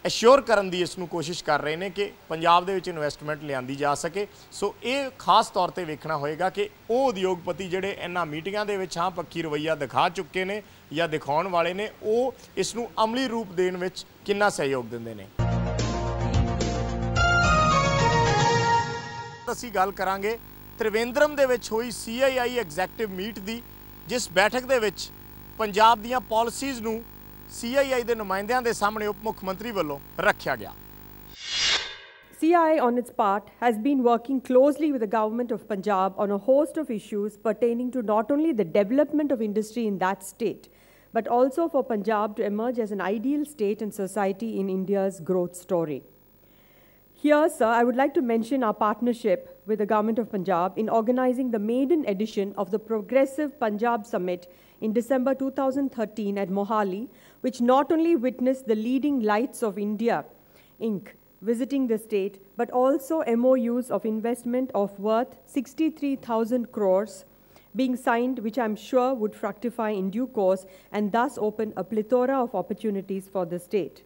ਅਸ਼ੋਰ ਕਰਨ ਦੀ ਇਸ ਨੂੰ ਕੋਸ਼ਿਸ਼ ਕਰ ਰਹੇ ਨੇ ਕਿ ਪੰਜਾਬ ਦੇ ਵਿੱਚ ਇਨਵੈਸਟਮੈਂਟ ਲਿਆਂਦੀ ਜਾ ਸਕੇ। ਸੋ ਇਹ ਖਾਸ ਤੌਰ ਤੇ ਵੇਖਣਾ ਹੋਏਗਾ ਕਿ ਉਹ ਉਦਯੋਗਪਤੀ ਜਿਹੜੇ ਇਹਨਾਂ ਮੀਟਿੰਗਾਂ ਦੇ ਵਿੱਚ ਹਾਂ ਪੱਖੀ ਰਵੱਈਆ ਦਿਖਾ ਚੁੱਕੇ ਨੇ ਜਾਂ ਦਿਖਾਉਣ ਵਾਲੇ ਨੇ, ਉਹ ਇਸ ਨੂੰ ਅਮਲੀ ਰੂਪ ਦੇਣ ਵਿੱਚ ਕਿੰਨਾ ਸਹਿਯੋਗ ਦਿੰਦੇ ਨੇ। ਅਸੀਂ ਗੱਲ ਕਰਾਂਗੇ ਤ੍ਰਿਵੇਂਦਰਮ ਦੇ ਵਿੱਚ ਹੋਈ CII ਐਗਜ਼ੈਕਟਿਵ ਮੀਟ ਦੀ, ਜਿਸ ਬੈਠਕ ਦੇ ਵਿੱਚ ਪੰਜਾਬ ਦੀਆਂ ਪਾਲਿਸੀਜ਼ ਨੂੰ CII ਦੇ ਨੁਮਾਇੰਦਿਆਂ ਦੇ ਸਾਹਮਣੇ ਉਪ ਮੁੱਖ ਮੰਤਰੀ ਵੱਲੋਂ ਰੱਖਿਆ ਗਿਆ। CII, on its part, has been working closely with the government of Punjab on a host of issues pertaining to not only the development of industry in that state, but also for Punjab to emerge as an ideal state and society in India's growth story. Here, sir, I would like to mention our partnership with the government of Punjab in organizing the maiden edition of the Progressive Punjab Summit in December 2013 at Mohali, which not only witnessed the leading lights of India, Inc., visiting the state, but also MOUs of investment of worth 63,000 crores being signed, which I'm sure would fructify in due course and thus open a plethora of opportunities for the state.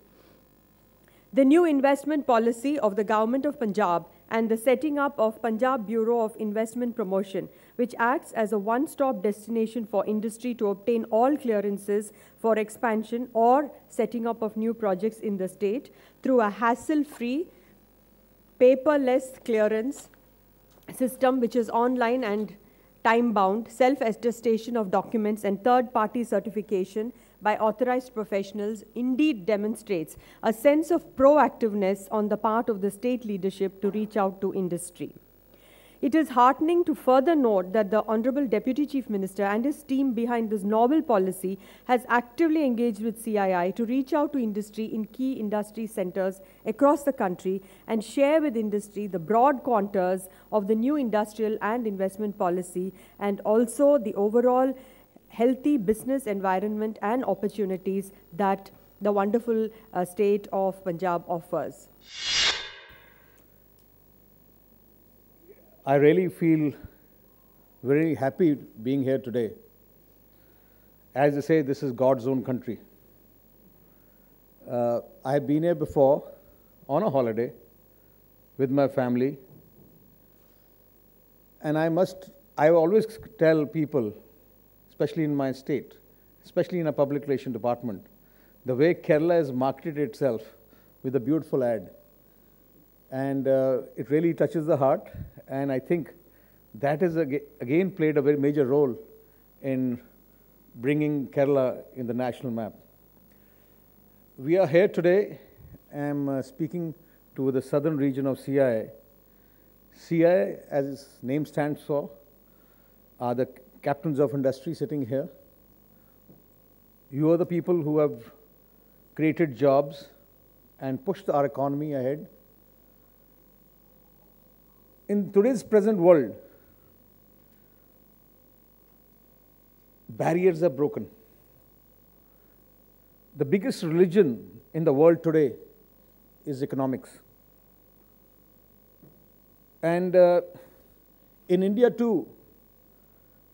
The new investment policy of the government of Punjab and the setting up of Punjab Bureau of Investment Promotion, which acts as a one-stop destination for industry to obtain all clearances for expansion or setting up of new projects in the state through a hassle-free, paperless clearance system, which is online and time-bound, self-attestation of documents and third-party certification by authorized professionals, indeed demonstrates a sense of proactiveness on the part of the state leadership to reach out to industry. It is heartening to further note that the Honorable Deputy Chief Minister and his team behind this novel policy has actively engaged with CII to reach out to industry in key industry centers across the country and share with industry the broad contours of the new industrial and investment policy and also the overall healthy business environment and opportunities that the wonderful state of Punjab offers. I really feel very happy being here today. As they say, this is God's own country. I've been here before on a holiday with my family, and I always tell people, especially in my state, especially in a public relation department, the way Kerala has marketed itself with a beautiful ad. And it really touches the heart, and I think that has again played a very major role in bringing Kerala in the national map. We are here today. I'm speaking to the southern region of CII. CII, as its name stands for, are the captains of industry sitting here. You are the people who have created jobs and pushed our economy ahead. In today's present world, barriers are broken. The biggest religion in the world today is economics. And in India too,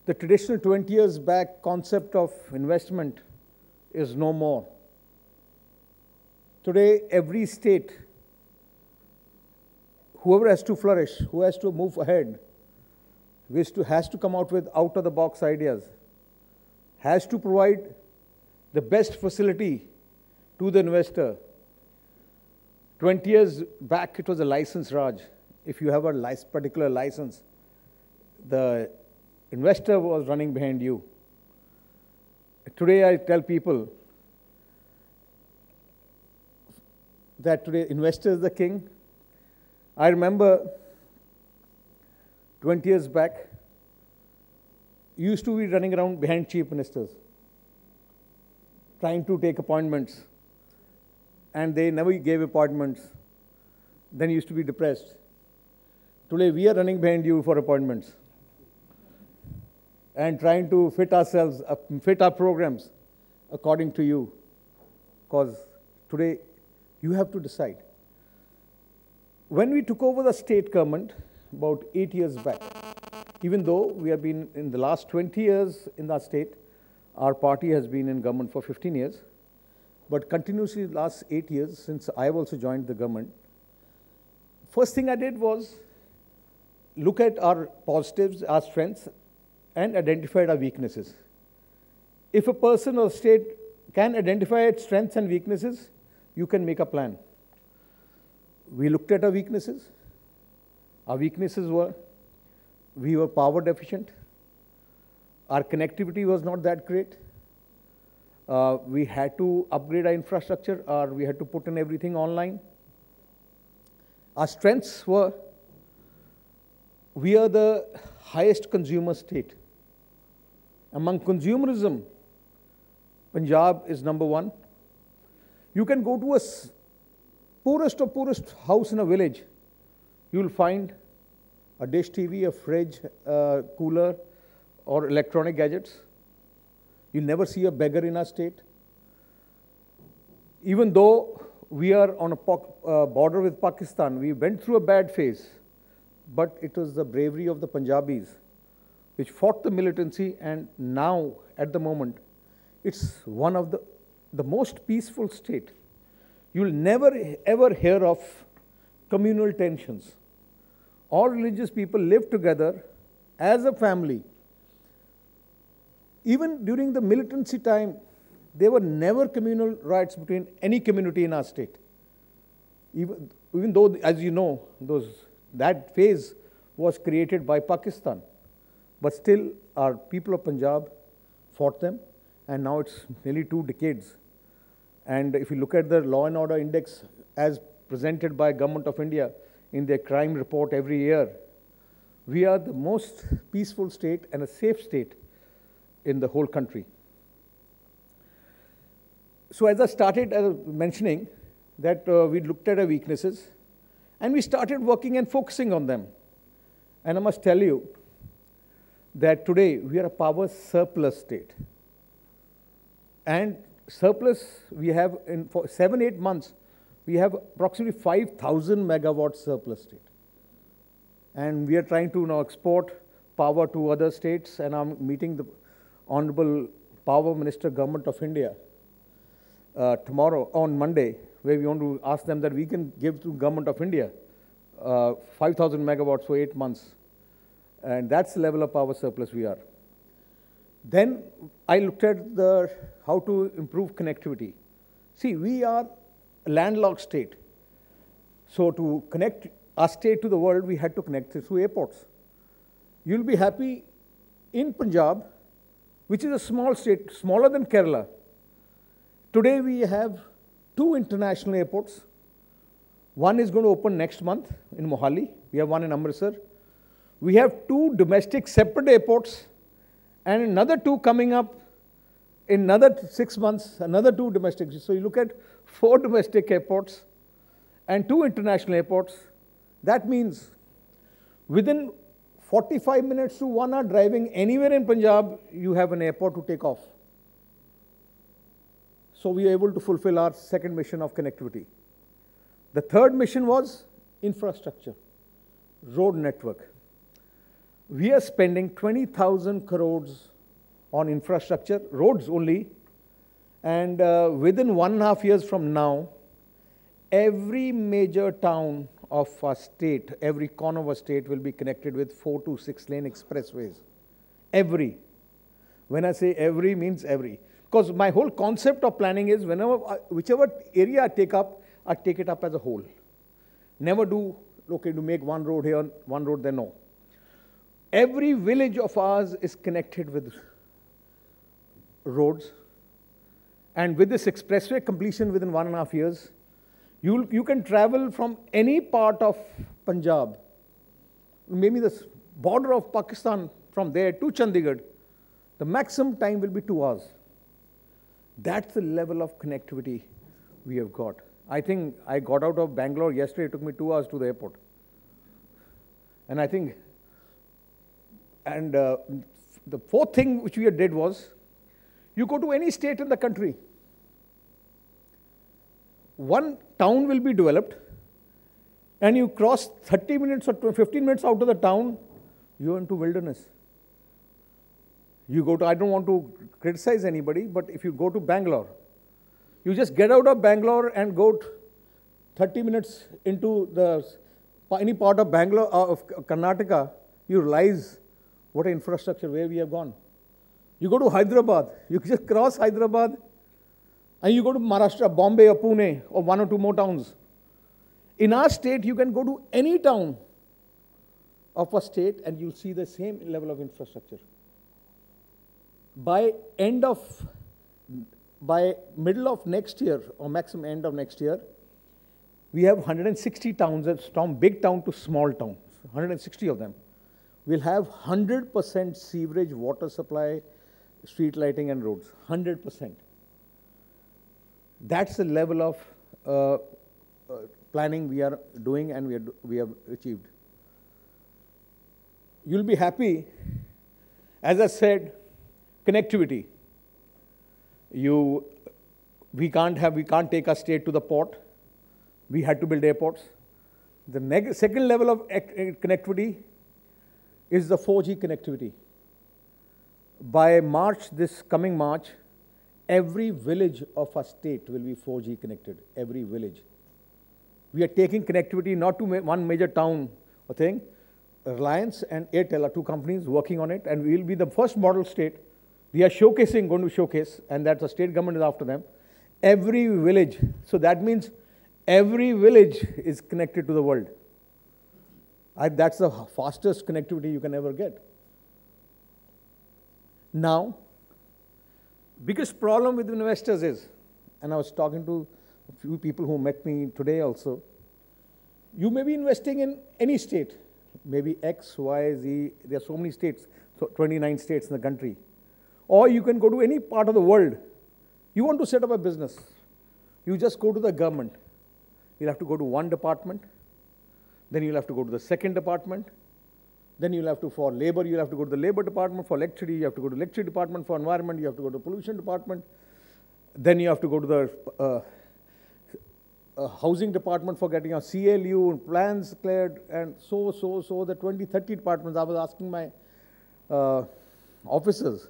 the traditional 20 years back concept of investment is no more. Today, every state, whoever has to flourish, who has to move ahead, has to come out with out-of-the-box ideas, has to provide the best facility to the investor. 20 years back, it was a license Raj. If you have a particular license, the investor was running behind you. Today, I tell people that today investor is the king. I remember 20 years back, you used to be running around behind chief ministers, trying to take appointments, and they never gave appointments. Then you used to be depressed. Today, we are running behind you for appointments and trying to fit our programs according to you, because today you have to decide. When we took over the state government about 8 years back, even though we have been in the last 20 years in that state, our party has been in government for 15 years, but continuously the last 8 years since I have also joined the government, first thing I did was look at our positives, our strengths, and identified our weaknesses. If a person or state can identify its strengths and weaknesses, you can make a plan. We looked at our weaknesses. Our weaknesses were, we were power deficient. Our connectivity was not that great. We had to upgrade our infrastructure, or we had to put in everything online. Our strengths were, we are the highest consumer state. Among consumerism, Punjab is number one. You can go to a poorest of poorest house in a village. You will find a dish TV, a fridge, a cooler, or electronic gadgets. You'll never see a beggar in our state. Even though we are on a border with Pakistan, we went through a bad phase, but it was the bravery of the Punjabis which fought the militancy, and now, at the moment, it's one of the most peaceful state. You'll never ever hear of communal tensions. All religious people live together as a family. Even during the militancy time, there were never communal riots between any community in our state. Even though, as you know, that phase was created by Pakistan. But still, our people of Punjab fought them, and now it's nearly 2 decades. And if you look at the Law and Order Index as presented by Government of India in their crime report every year, we are the most peaceful state and a safe state in the whole country. So as I started mentioning that we looked at our weaknesses and we started working and focusing on them. And I must tell you that today we are a power surplus state. And surplus we have for 7-8 months, we have approximately 5,000 megawatts surplus state. And we are trying to now export power to other states, and I'm meeting the Honorable Power Minister, Government of India, tomorrow, on Monday, where we want to ask them that we can give to Government of India 5,000 megawatts for 8 months. And that's the level of power surplus we are. Then I looked at how to improve connectivity. See, we are a landlocked state. So to connect our state to the world, we had to connect it through airports. You'll be happy in Punjab, which is a small state, smaller than Kerala. Today we have 2 international airports. One is going to open next month in Mohali. We have one in Amritsar. We have 2 domestic separate airports, and another 2 coming up in another 6 months, another 2 domestic. So you look at 4 domestic airports and 2 international airports. That means within 45 minutes to 1 hour driving anywhere in Punjab, you have an airport to take off. So we are able to fulfill our second mission of connectivity. The third mission was infrastructure, road network. We are spending 20,000 crores on infrastructure, roads only, and within 1.5 years from now, every major town of our state, every corner of our state will be connected with 4 to 6 lane expressways. Every. When I say every, means every. Because my whole concept of planning is whichever area I take it up as a whole. Never do, okay, to make one road here, one road there, no. Every village of ours is connected with roads. And with this expressway completion within 1.5 years, you can travel from any part of Punjab, maybe the border of Pakistan, from there to Chandigarh. The maximum time will be 2 hours. That's the level of connectivity we have got. I think I got out of Bangalore yesterday. It took me 2 hours to the airport. And I think, the fourth thing which we did was, you go to any state in the country, one town will be developed, and you cross 30 minutes or 15 minutes out of the town, you're into wilderness. You go to, I don't want to criticize anybody, but if you go to Bangalore, you just get out of Bangalore and go 30 minutes into any part of Bangalore, of Karnataka, you realize what an infrastructure, where we have gone. You go to Hyderabad, you just cross Hyderabad, and you go to Maharashtra, Bombay or Pune, or 1 or 2 more towns. In our state, you can go to any town of a state and you'll see the same level of infrastructure. By middle of next year, or maximum end of next year, We have 160 towns, from big town to small towns, 160 of them. We'll have 100% sewerage, water supply, street lighting and roads, 100%. That's the level of planning we are doing and we have achieved. You'll be happy, as I said, connectivity. We can't take our state to the port. We had to build airports. The second level of connectivity is the 4G connectivity. By March, this coming March, every village of our state will be 4G connected, every village. We are taking connectivity not to one major town or thing. Reliance and Airtel are two companies working on it, and we will be the first model state. We are going to showcase, and that the state government is after them. Every village. So that means every village is connected to the world. That's the fastest connectivity you can ever get. Now, biggest problem with investors is, and I was talking to a few people who met me today also, you may be investing in any state, maybe X, Y, Z, there are so many states, so 29 states in the country. Or you can go to any part of the world. You want to set up a business. You just go to the government. You'll have to go to one department. Then you'll have to go to the second department. Then you'll have to, for labor, you'll have to go to the labor department. For electricity, you have to go to the electricity department. For environment, you have to go to the pollution department. Then you have to go to the housing department for getting a CLU and plans cleared, and so the 20, 30 departments. I was asking my officers,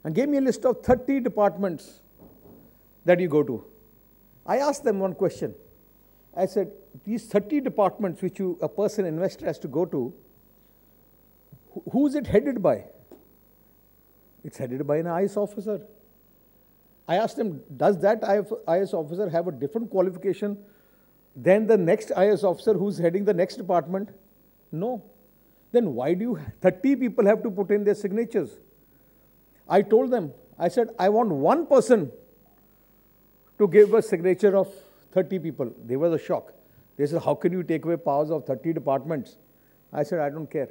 and gave me a list of 30 departments that you go to. I asked them one question. I said, these 30 departments which a person, investor has to go to, who's it headed by? It's headed by an IS officer. I asked them, does that IS officer have a different qualification than the next IS officer who's heading the next department? No. Then why do 30 people have to put in their signatures? I told them, I said, I want one person to give a signature of 30 people. They were a shock. They said, how can you take away powers of 30 departments? I said, I don't care.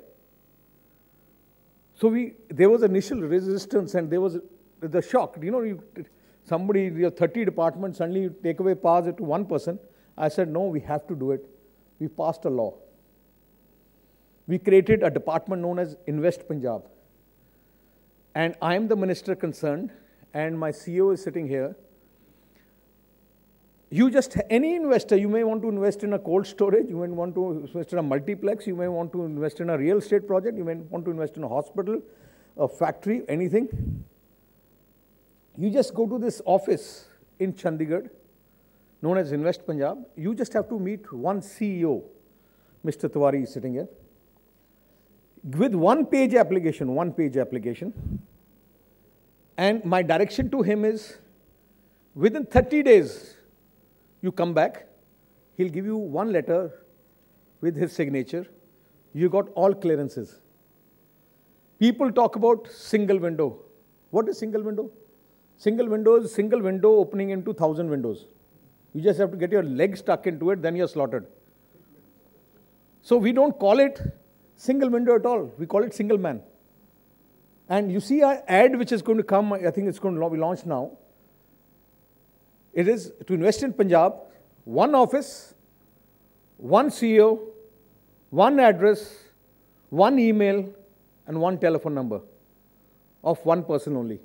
So there was initial resistance and there was the shock. You know, you have 30 departments, suddenly you take away powers to one person. I said, no, we have to do it. We passed a law. We created a department known as Invest Punjab. And I am the minister concerned, and my CEO is sitting here. Any investor, you may want to invest in a cold storage, you may want to invest in a multiplex, you may want to invest in a real estate project, you may want to invest in a hospital, a factory, anything. You just go to this office in Chandigarh, known as Invest Punjab. You just have to meet one CEO, Mr. Tiwari is sitting here, with one-page application. And my direction to him is, within 30 days, you come back, he'll give you one letter with his signature. You got all clearances. People talk about single window. What is single window? Single window is single window opening into 1,000 windows. You just have to get your leg stuck into it, then you're slaughtered. So we don't call it single window at all. We call it single man. And you see our ad which is going to come, I think it's going to be launched now. It is to invest in Punjab, one office, one CEO, one address, one email, and one telephone number of one person only.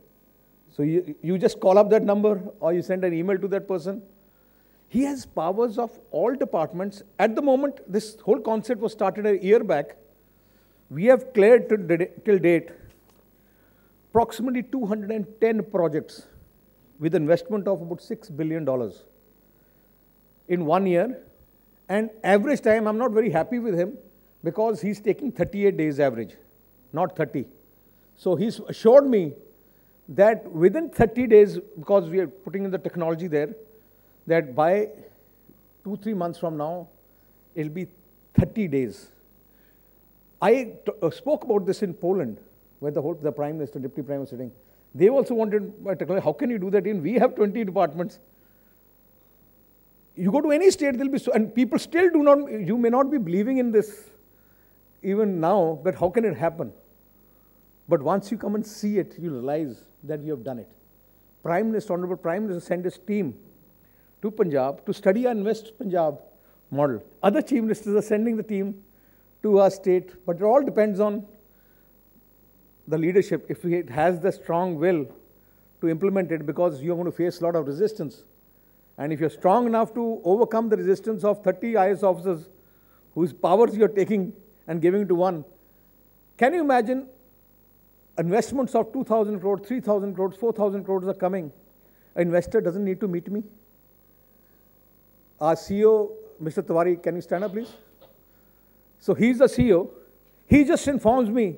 So you just call up that number or you send an email to that person. He has powers of all departments. At the moment, this whole concept was started a year back. We have cleared till date approximately 210 projects with investment of about $6 billion in 1 year. And average time, I'm not very happy with him because he's taking 38 days average, not 30. So he's assured me that within 30 days, because we are putting in the technology there, that by 2-3 months from now, it'll be 30 days. I spoke about this in Poland, where the Prime Minister, Deputy Prime Minister sitting. They also wanted technology. How can you do that? We have 20 departments. You go to any state, there'll be so, and people still do not, you may not be believing in this even now, but how can it happen? But once you come and see it, you realize that you have done it. Prime Minister, Honorable Prime Minister sent his team to Punjab to study our Invest Punjab model. Other chief ministers are sending the team to our state, but it all depends on the leadership. If it has the strong will to implement it, because you're going to face a lot of resistance. And if you're strong enough to overcome the resistance of 30 IS officers whose powers you're taking and giving to one, can you imagine investments of 2,000 crores, 3,000 crores, 4,000 crores are coming? An investor doesn't need to meet me. Our CEO, Mr. Tiwari, can you stand up, please? So he's the CEO. He just informs me,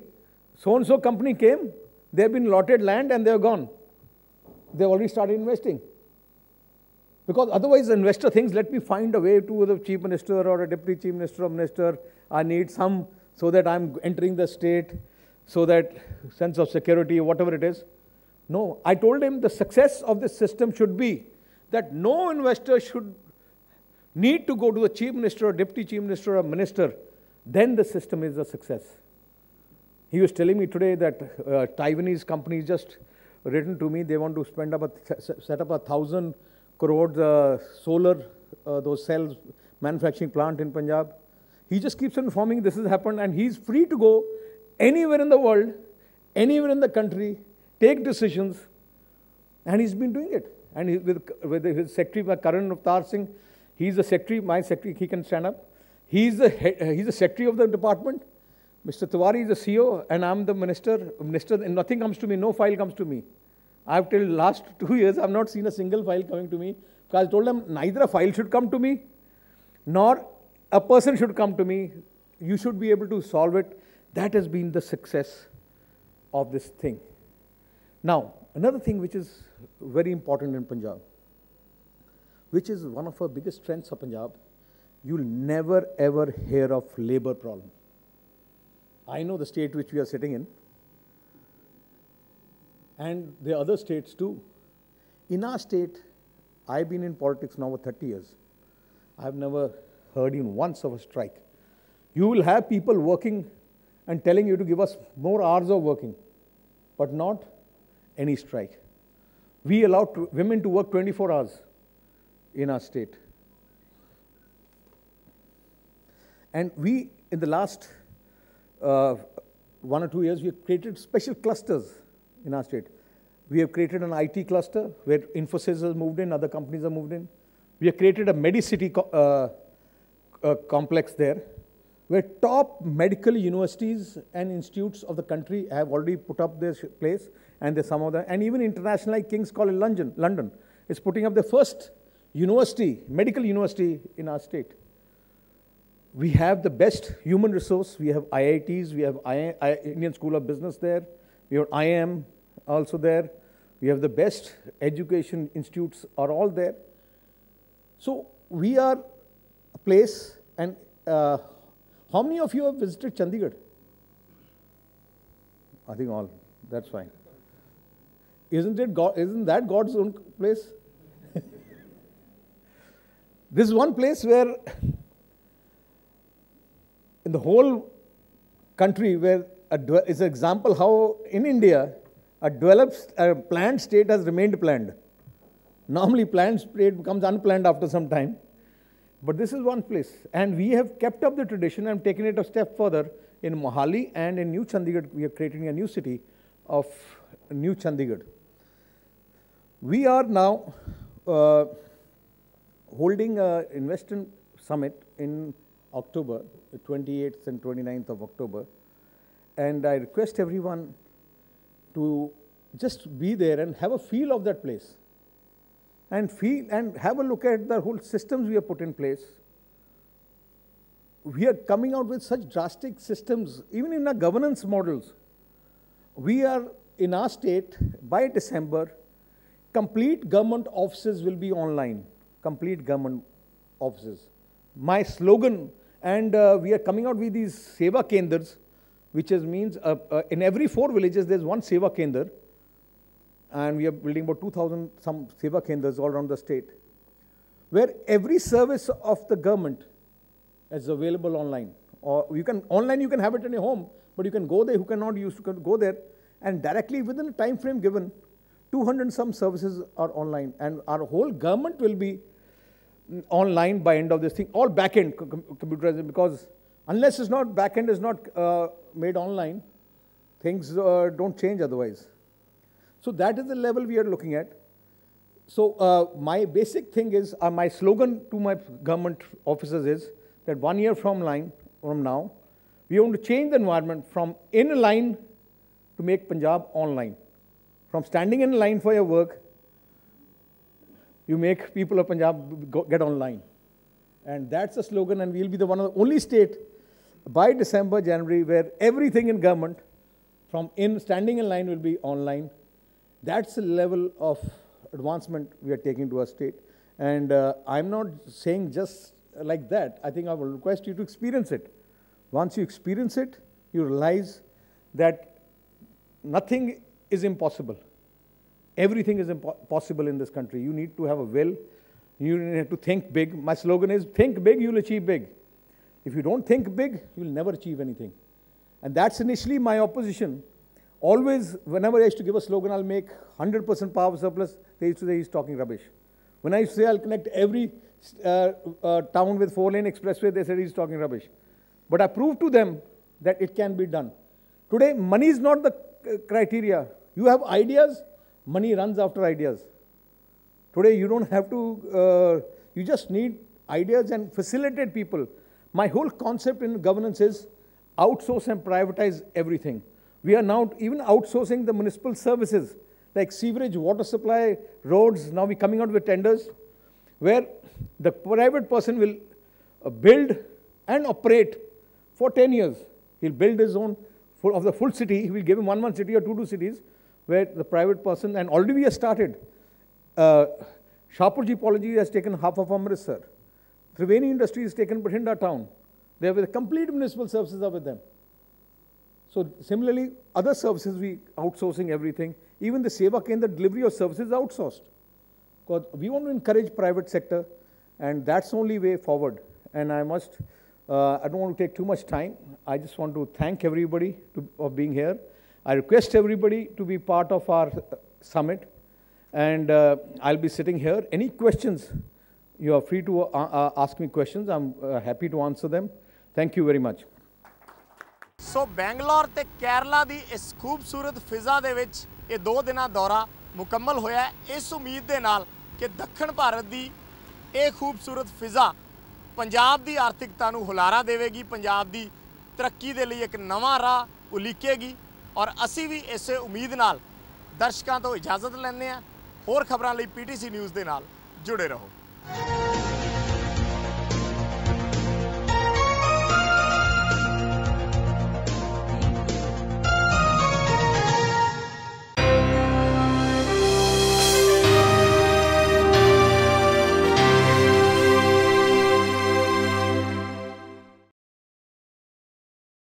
so-and-so company came, they've been allotted land and they're gone. They've already started investing. Because otherwise the investor thinks, let me find a way to the chief minister or a deputy chief minister or minister. I need some so that I'm entering the state, so that sense of security or whatever it is. No, I told him the success of this system should be that no investor should need to go to the chief minister or deputy chief minister or minister. Then the system is a success. He was telling me today that Taiwanese companies just written to me, they want to spend set up 1,000 crores solar, those cells, manufacturing plant in Punjab. He just keeps informing this has happened, and he's free to go anywhere in the world, anywhere in the country, take decisions, and he's been doing it. And with his secretary, Karan Avtar Singh, he's the secretary, my secretary, he can stand up. He's the secretary of the department. Mr. Tiwari is the CEO, and I'm the minister. And nothing comes to me, no file comes to me. I've till last 2 years, I've not seen a single file coming to me, because I told them neither a file should come to me, nor a person should come to me. You should be able to solve it. That has been the success of this thing. Now, another thing which is very important in Punjab, which is one of our biggest strengths of Punjab, you'll never ever hear of labor problem. I know the state which we are sitting in, and the other states too. In our state, I've been in politics now for 30 years. I've never heard even once of a strike. You will have people working and telling you to give us more hours of working, but not any strike. We allow women to work 24 hours in our state. And we, in the last 1 or 2 years, we have created special clusters in our state. We have created an IT cluster where Infosys has moved in, other companies have moved in. We have created a Medicity complex there, where top medical universities and institutes of the country have already put up their place, and there's some of them, and even international, like King's College London is putting up the first university, medical university in our state. We have the best human resource. We have IITs, we have Indian School of Business there, we have IIM also there. We have the best education institutes are all there. So we are a place, and how many of you have visited Chandigarh? I think all. That's fine. Isn't that God's own place? This is one place where, in the whole country, where is an example how in India a planned state has remained planned. Normally, planned state becomes unplanned after some time. But this is one place. And we have kept up the tradition and taken it a step further. In Mohali and in New Chandigarh, we are creating a new city of New Chandigarh. We are now holding an investment summit in October, the 28th and 29th of October. And I request everyone to just be there and have a feel of that place. And have a look at the whole systems we have put in place. We are coming out with such drastic systems, even in our governance models. We are, in our state, by December, complete government offices will be online. Complete government offices. My slogan, and we are coming out with these Seva Kendras, which means in every 4 villages there's one Seva Kendra. And we are building about 2,000 some Seva Kendras all around the state, where every service of the government is available online. Or you can, online you can have it in your home, but you can go there, who cannot use, can go there, and directly within a time frame given, 200 and some services are online, and our whole government will be online by end of this thing, all back-end computerized, because unless it's not, back-end is not made online, things don't change otherwise. So that is the level we are looking at. So my basic thing is, my slogan to my government officers is that 1 year from now, we want to change the environment from in line to make Punjab online. From standing in line for your work, you make people of Punjab get online. And that's the slogan, and we'll be the one of the only state by December, January, where everything in government from standing in line will be online. That's the level of advancement we are taking to our state. And I'm not saying just like that. I think I will request you to experience it. Once you experience it, you realize that nothing is impossible. Everything is possible in this country. You need to have a will. You need to think big. My slogan is, think big, you'll achieve big. If you don't think big, you'll never achieve anything. And that's initially my opposition. Always, whenever I used to give a slogan, I'll make 100% power surplus, they used to say he's talking rubbish. When I used to say I'll connect every town with 4-lane expressway, they said he's talking rubbish. But I proved to them that it can be done. Today, money is not the criteria. You have ideas, money runs after ideas. Today, you don't have to, you just need ideas and facilitate people. My whole concept in governance is outsource and privatize everything. We are now even outsourcing the municipal services like sewerage, water supply, roads. Now we're coming out with tenders where the private person will build and operate for 10 years. He'll build his own of the full city. He will give him one city or two cities where the private person, and already we have started. Shahpur Gpology has taken half of Amritsar. Triveni Industry has taken Bathinda town. They have the complete municipal services are with them. So similarly, other services we outsourcing everything. Even the Seva Kendra delivery of services is outsourced. Because we want to encourage private sector, and that's the only way forward. And I must, I don't want to take too much time. I just want to thank everybody for being here. I request everybody to be part of our summit. And I'll be sitting here. Any questions, you are free to ask me questions. I'm happy to answer them. Thank you very much. ਸੋ ਬੈਂਗਲੌਰ ਤੇ ਕੇਰਲਾ ਦੀ ਇਸ ਖੂਬਸੂਰਤ ਫਿਜ਼ਾ ਦੇ ਵਿੱਚ ਇਹ 2 ਦਿਨਾਂ ਦੌਰਾ ਮੁਕੰਮਲ ਹੋਇਆ ਇਸ ਉਮੀਦ ਦੇ ਨਾਲ ਕਿ ਦੱਖਣ ਭਾਰਤ ਦੀ ਇਹ ਖੂਬਸੂਰਤ ਫਿਜ਼ਾ ਪੰਜਾਬ ਦੀ ਆਰਥਿਕਤਾ ਨੂੰ ਹੁਲਾਰਾ ਦੇਵੇਗੀ, ਪੰਜਾਬ ਦੀ ਤਰੱਕੀ ਦੇ ਲਈ ਇੱਕ ਨਵਾਂ ਰਾਹ ਉਲੀਕੇਗੀ ਔਰ ਅਸੀਂ ਵੀ ਇਸੇ ਉਮੀਦ ਨਾਲ ਦਰਸ਼ਕਾਂ ਤੋਂ ਇਜਾਜ਼ਤ ਲੈਂਦੇ ਹਾਂ। ਹੋਰ ਖਬਰਾਂ ਲਈ PTC ਨਿਊਜ਼ ਦੇ ਨਾਲ ਜੁੜੇ ਰਹੋ।